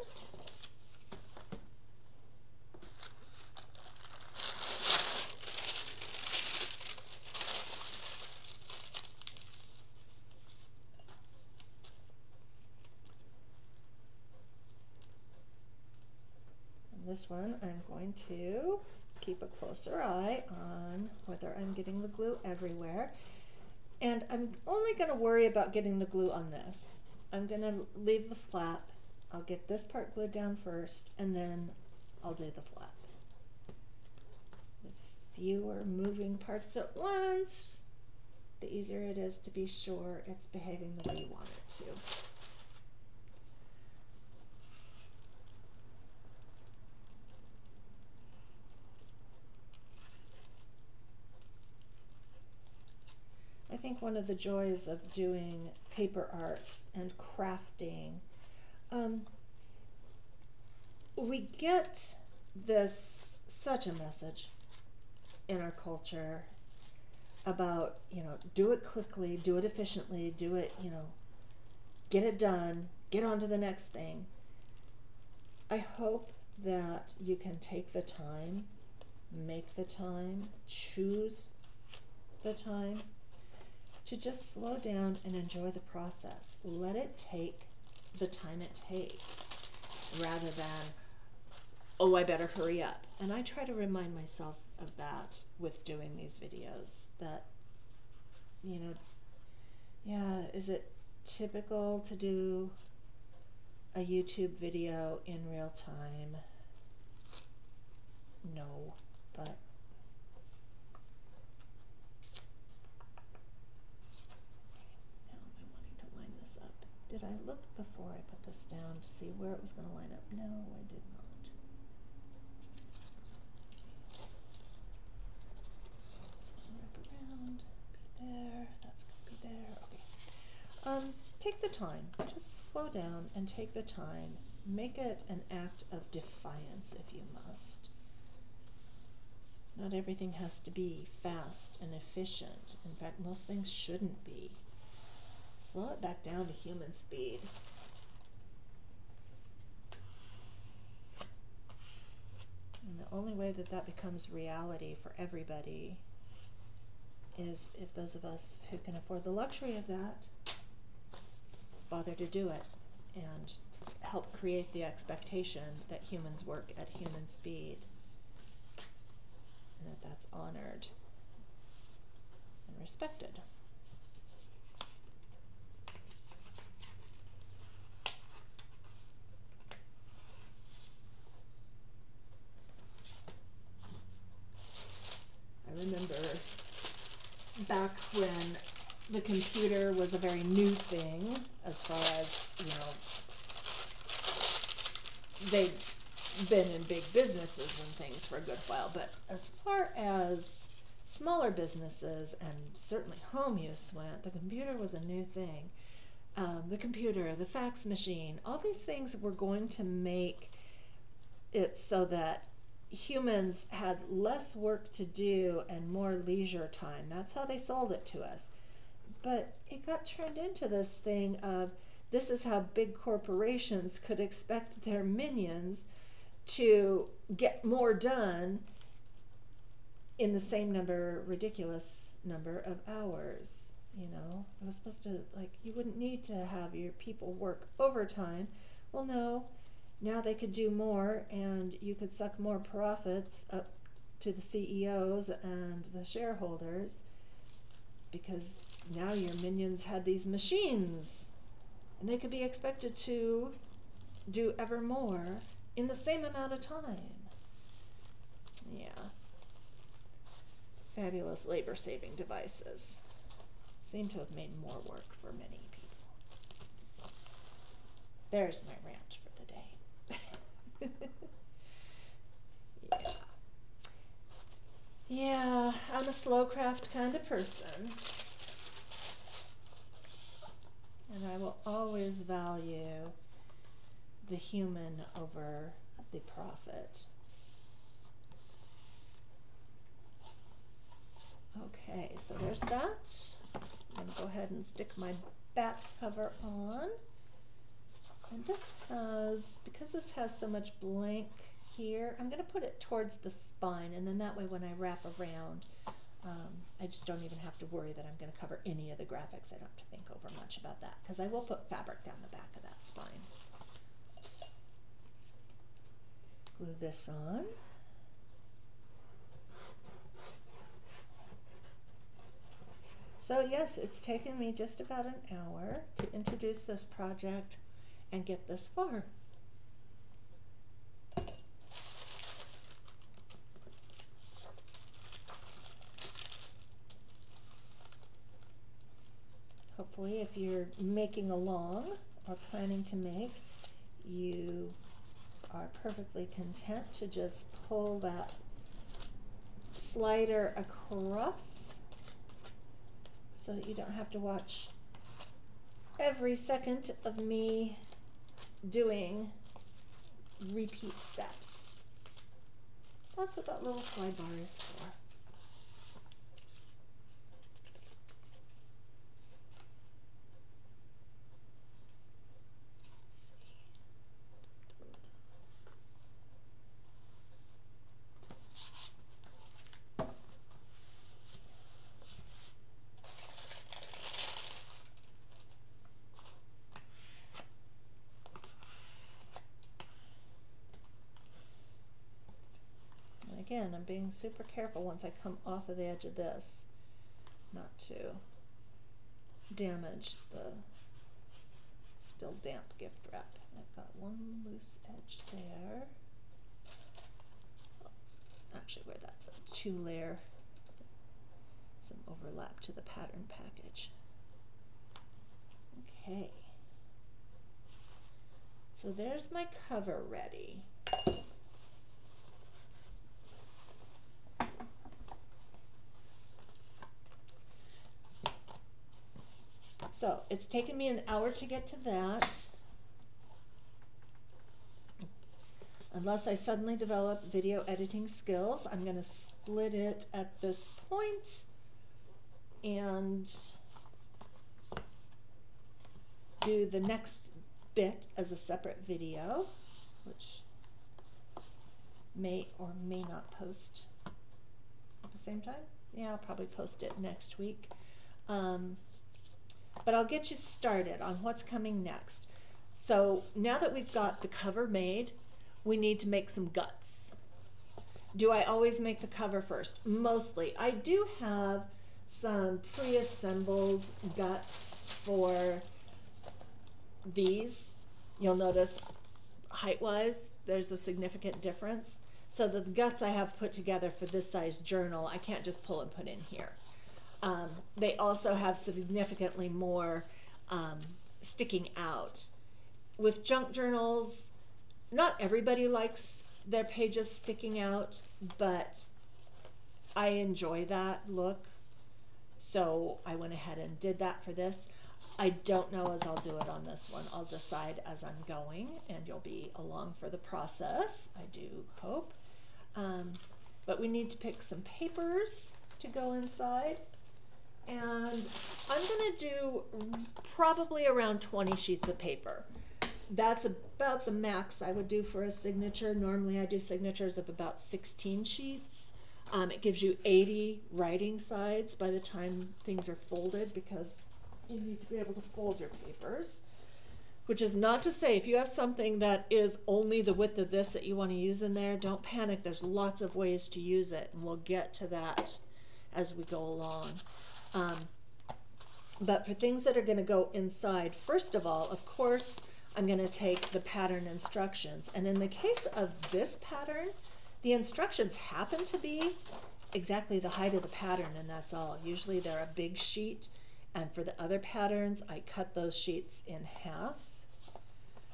This one I'm going to keep a closer eye on whether I'm getting the glue everywhere. And I'm only going to worry about getting the glue on this. I'm going to leave the flap. I'll get this part glued down first, and then I'll do the flap. The fewer moving parts at once, the easier it is to be sure it's behaving the way you want it to. I think one of the joys of doing paper arts and crafting, we get this such a message in our culture about, do it quickly, do it efficiently, do it, get it done, get on to the next thing. I hope that you can take the time, make the time, choose the time to just slow down and enjoy the process. Let it take the time it takes rather than, oh, I better hurry up. And I try to remind myself of that with doing these videos, that, is it typical to do a YouTube video in real time? No, but did I look before I put this down to see where it was going to line up? No, I did not. It's going to wrap around, be there, that's going to be there. Okay. Take the time. Just slow down and take the time. Make it an act of defiance if you must. Not everything has to be fast and efficient. In fact, most things shouldn't be. Slow it back down to human speed. And the only way that that becomes reality for everybody is if those of us who can afford the luxury of that bother to do it and help create the expectation that humans work at human speed and that that's honored and respected. I remember back when the computer was a very new thing, as far as, they'd been in big businesses and things for a good while, but as far as smaller businesses and certainly home use went, the computer was a new thing. The computer, the fax machine, all these things were going to make it so that humans had less work to do and more leisure time. That's how they sold it to us. But it got turned into this thing of, this is how big corporations could expect their minions to get more done in the same ridiculous number of hours. It was supposed to, you wouldn't need to have your people work overtime. Well, no. Now they could do more, and you could suck more profits up to the CEOs and the shareholders, because now your minions had these machines And they could be expected to do ever more in the same amount of time. Yeah. Fabulous labor-saving devices seem to have made more work for many people. There's my rant for the day. Yeah. Yeah, I'm a slow craft kind of person. And I will always value the human over the profit. Okay, so there's that. I'm going to go ahead and stick my back cover on. And this has, because this has so much blank here, I'm going to put it towards the spine, and then that way when I wrap around, I just don't even have to worry that I'm going to cover any of the graphics. I don't have to think over much about that, because I will put fabric down the back of that spine. Glue this on. So yes, it's taken me just about an hour to introduce this project and get this far. Hopefully, if you're making along or planning to make, you are perfectly content to just pull that slider across so that you don't have to watch every second of me doing repeat steps. That's what that little slide bar is for. Again, I'm being super careful once I come off of the edge of this, not to damage the still damp gift wrap. I've got one loose edge there. Let's actually where that's a 2-layer, some overlap to the pattern package. Okay. So there's my cover ready. So it's taken me an hour to get to that. Unless I suddenly develop video editing skills, I'm going to split it at this point and do the next bit as a separate video, which may or may not post at the same time. Yeah, I'll probably post it next week. But I'll get you started on what's coming next. So now that we've got the cover made, we need to make some guts. Do I always make the cover first? Mostly. I do have some pre-assembled guts for these. You'll notice height-wise, there's a significant difference. So the guts I have put together for this size journal, I can't just pull and put in here. They also have significantly more sticking out. With junk journals, not everybody likes their pages sticking out, but I enjoy that look. So I went ahead and did that for this. I don't know as I'll do it on this one. I'll decide as I'm going, and you'll be along for the process, I do hope. But we need to pick some papers to go inside. And I'm going to do probably around 20 sheets of paper. That's about the max I would do for a signature. Normally I do signatures of about 16 sheets. It gives you 80 writing sides by the time things are folded, because you need to be able to fold your papers. Which is not to say if you have something that is only the width of this that you want to use in there, don't panic. There's lots of ways to use it, and we'll get to that as we go along. But for things that are going to go inside, first of all, of course, I'm going to take the pattern instructions. And in the case of this pattern, the instructions happen to be exactly the height of the pattern, and that's all. Usually they're a big sheet, and for the other patterns, I cut those sheets in half.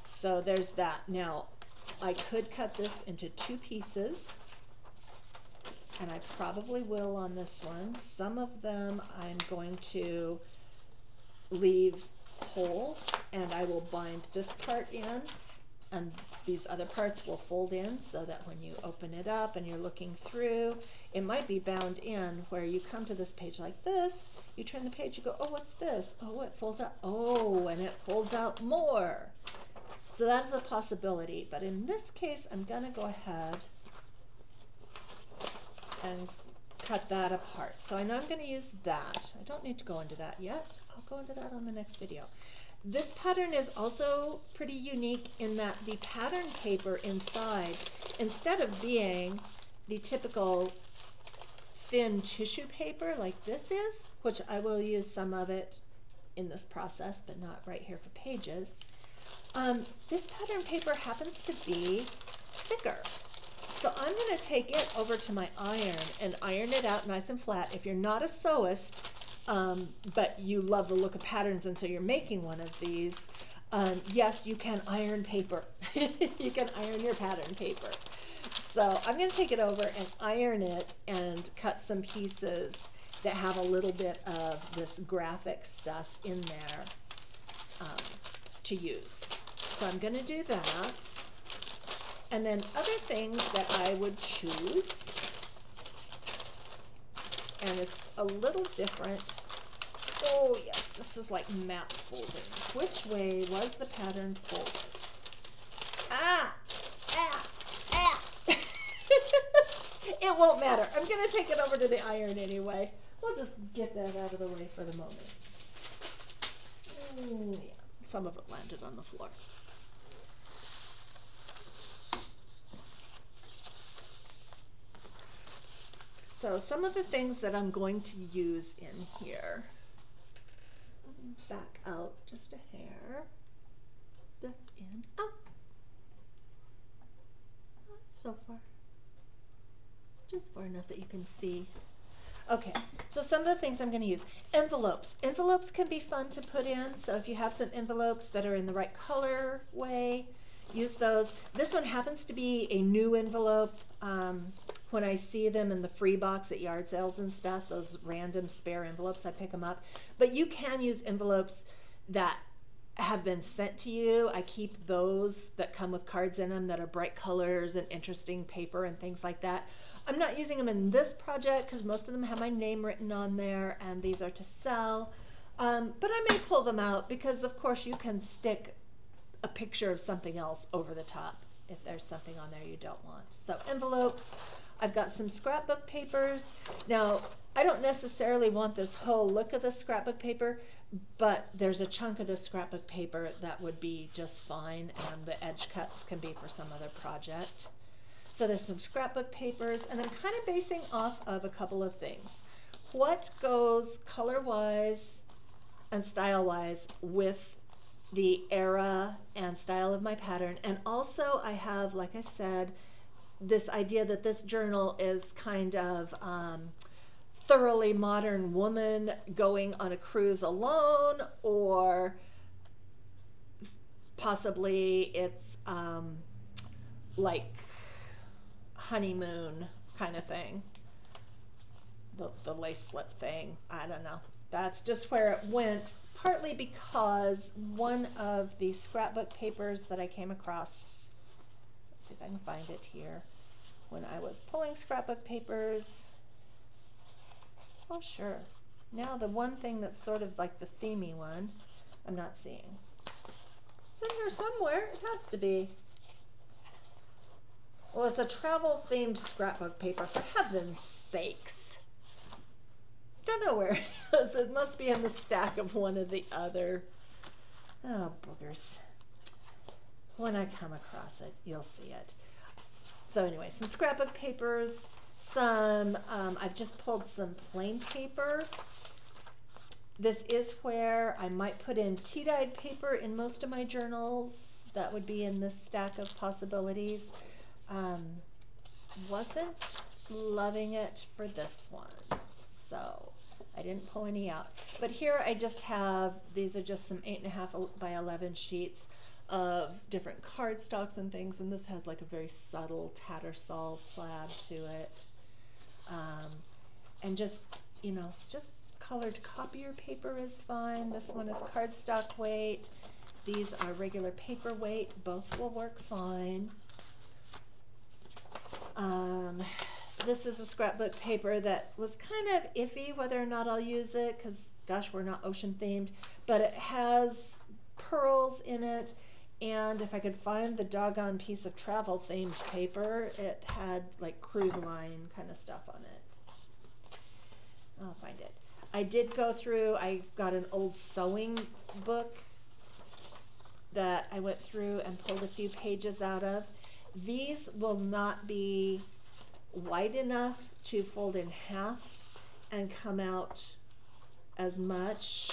So there's that. Now, I could cut this into 2 pieces, and I probably will on this one. Some of them I'm going to leave whole, and I will bind this part in, and these other parts will fold in so that when you open it up and you're looking through, it might be bound in where you come to this page like this, you turn the page, you go, oh, what's this? Oh, it folds out. Oh, and it folds out more. So that is a possibility, but in this case, I'm gonna go ahead and cut that apart. So I know I'm gonna use that. I don't need to go into that yet. I'll go into that on the next video. This pattern is also pretty unique in that the pattern paper inside, instead of being the typical thin tissue paper like this is, which I will use some of it in this process, but not right here for pages, this pattern paper happens to be thicker. So I'm going to take it over to my iron and iron it out nice and flat. If you're not a sewist, but you love the look of patterns and so you're making one of these, yes, you can iron paper. You can iron your pattern paper. So I'm going to take it over and iron it and cut some pieces that have a little bit of this graphic stuff in there to use. So I'm going to do that. And then other things that I would choose, and it's a little different. Oh yes, this is like map folding. Which way was the pattern folded? It won't matter. I'm going to take it over to the iron anyway. We'll just get that out of the way for the moment. Yeah, some of it landed on the floor. So some of the things that I'm going to use in here, back out just a hair, that's in, oh, not so far, just far enough that you can see. Okay, so some of the things I'm going to use, envelopes. Envelopes can be fun to put in, so if you have some envelopes that are in the right color way, use those. This one happens to be a new envelope. When I see them in the free box at yard sales and stuff, those random spare envelopes, I pick them up. But you can use envelopes that have been sent to you. I keep those that come with cards in them that are bright colors and interesting paper and things like that. I'm not using them in this project because most of them have my name written on there and these are to sell. But I may pull them out because of course you can stick a picture of something else over the top if there's something on there you don't want. So envelopes. I've got some scrapbook papers. Now, I don't necessarily want this whole look of the scrapbook paper, but there's a chunk of the scrapbook paper that would be just fine, and the edge cuts can be for some other project. So there's some scrapbook papers, and I'm kind of basing off of a couple of things. What goes color-wise and style-wise with the era and style of my pattern, and also I have, like I said, this idea that this journal is kind of thoroughly modern woman going on a cruise alone, or possibly it's like honeymoon kind of thing, the lace slip thing. I don't know. That's just where it went, partly because one of the scrapbook papers that I came across, let's see if I can find it here, when I was pulling scrapbook papers. Oh sure, now the one thing that's sort of like the themey one, I'm not seeing. It's in here somewhere, it has to be. Well, it's a travel themed scrapbook paper, for heaven's sakes. Don't know where it is, it must be in the stack of one or the other. Oh boogers. When I come across it, you'll see it. So anyway, some scrapbook papers, some, I've just pulled some plain paper This is where I might put in tea-dyed paper in most of my journals. That would be in this stack of possibilities. Wasn't loving it for this one, so I didn't pull any out. But here I just have, these are just some 8.5 by 11 sheets of different cardstocks and things, and this has like a very subtle Tattersall plaid to it. And just, you know, just colored copier paper is fine. This one is cardstock weight. These are regular paper weight. Both will work fine. This is a scrapbook paper that was kind of iffy whether or not I'll use it because, gosh, we're not ocean themed, but it has pearls in it, and if I could find the doggone piece of travel themed paper, it had like cruise line kind of stuff on it. I'll find it. I did go through, I got an old sewing book that I went through and pulled a few pages out of. These will not be wide enough to fold in half and come out as much.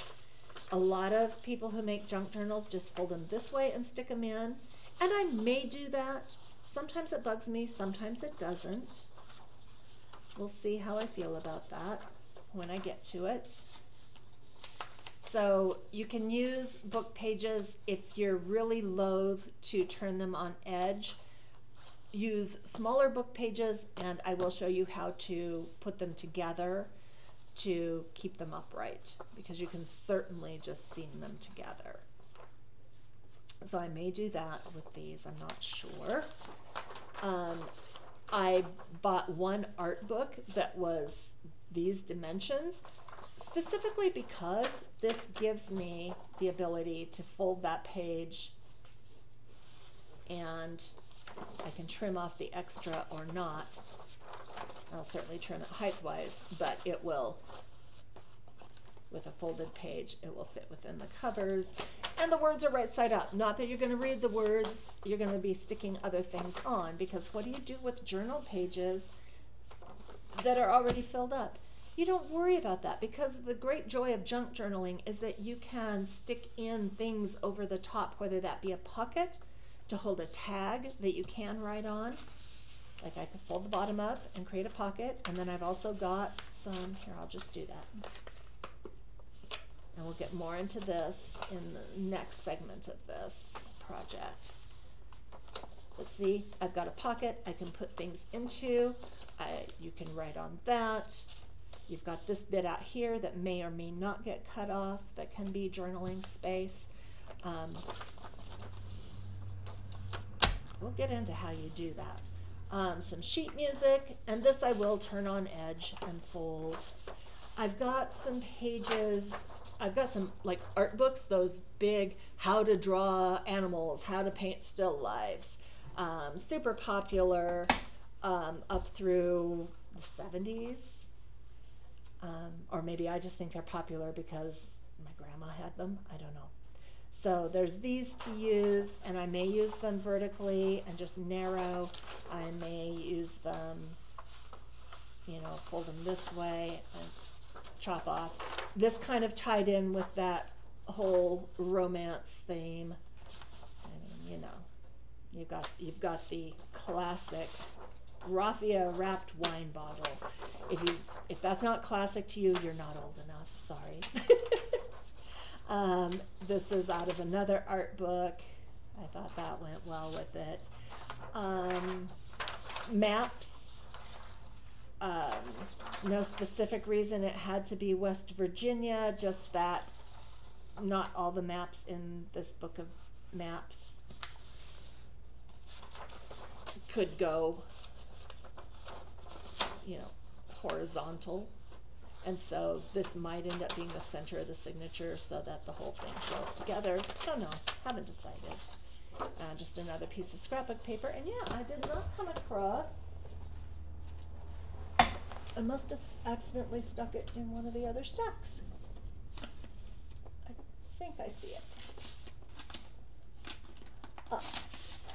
A lot of people who make junk journals just fold them this way and stick them in, and I may do that. Sometimes it bugs me, sometimes it doesn't. We'll see how I feel about that when I get to it. So you can use book pages if you're really loath to turn them on edge. Use smaller book pages, and I will show you how to put them together to keep them upright, because you can certainly just seam them together. So I may do that with these, I'm not sure. I bought one art book that was these dimensions, specifically because this gives me the ability to fold that page, and I can trim off the extra or not. I'll certainly trim it height-wise, but it will, with a folded page, it will fit within the covers. And the words are right side up. Not that you're going to read the words, you're going to be sticking other things on, because what do you do with journal pages that are already filled up? You don't worry about that, because the great joy of junk journaling is that you can stick in things over the top, whether that be a pocket to hold a tag that you can write on. Like I could fold the bottom up and create a pocket, and then I've also got some, here, I'll just do that. And we'll get more into this in the next segment of this project. Let's see, I've got a pocket I can put things into. You can write on that. You've got this bit out here that may or may not get cut off that can be journaling space. We'll get into how you do that. Some sheet music, and this I will turn on edge and fold. I've got some pages, I've got some like art books, those big how to draw animals, how to paint still lifes, super popular up through the 70s. Or maybe I just think they're popular because my grandma had them, I don't know. So there's these to use, and I may use them vertically and just narrow. I may use them, you know, fold them this way and chop off. This kind of tied in with that whole romance theme. I mean, you know, you've got the classic raffia wrapped wine bottle. If that's not classic to you, you're not old enough. Sorry. This is out of another art book. I thought that went well with it. Maps. No specific reason it had to be West Virginia, just that not all the maps in this book of maps could go, you know, horizontal. And so this might end up being the center of the signature so that the whole thing shows together. Don't know, haven't decided. Just another piece of scrapbook paper. And yeah, I did not come across, I must have accidentally stuck it in one of the other stacks. I think I see it.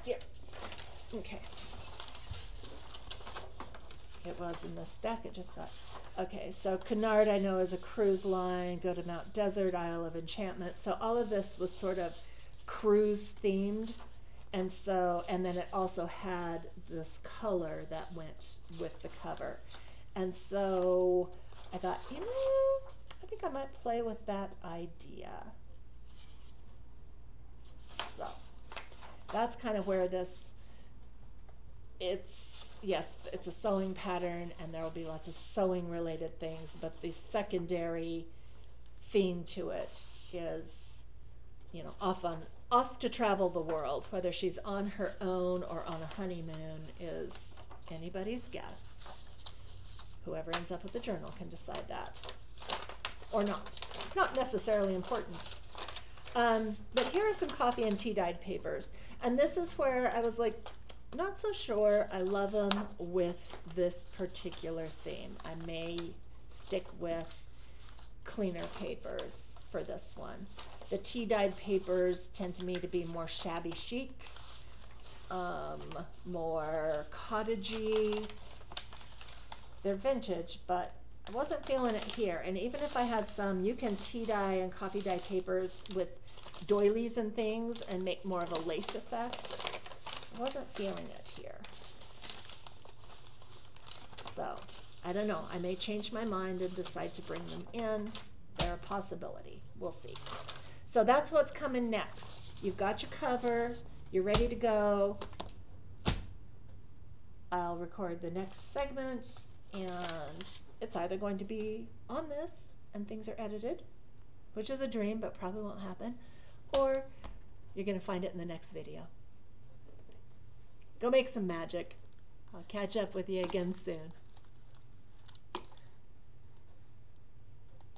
Here, okay. it was in this deck. It just got, okay, so Cunard I know is a cruise line, go to Mount Desert, Isle of Enchantment. So all of this was sort of cruise themed. And so, and then it also had this color that went with the cover. And so I thought, you know, I think I might play with that idea. So that's kind of where this, yes, it's a sewing pattern and there will be lots of sewing related things, but the secondary theme to it is, you know, off to travel the world. Whether she's on her own or on a honeymoon is anybody's guess. Whoever ends up with the journal can decide that, or not. It's not necessarily important. But here are some coffee and tea dyed papers. And this is where I was like, not so sure I love them with this particular theme. I may stick with cleaner papers for this one. The tea dyed papers tend to me to be more shabby chic, more cottagey. They're vintage, but I wasn't feeling it here. And even if I had some, you can tea dye and coffee dye papers with doilies and things and make more of a lace effect. I wasn't feeling it here. So, I don't know. I may change my mind and decide to bring them in. They're a possibility. We'll see. So that's what's coming next. You've got your cover. You're ready to go. I'll record the next segment, and it's either going to be on this and things are edited, which is a dream but probably won't happen, or you're going to find it in the next video. Go make some magic. I'll catch up with you again soon.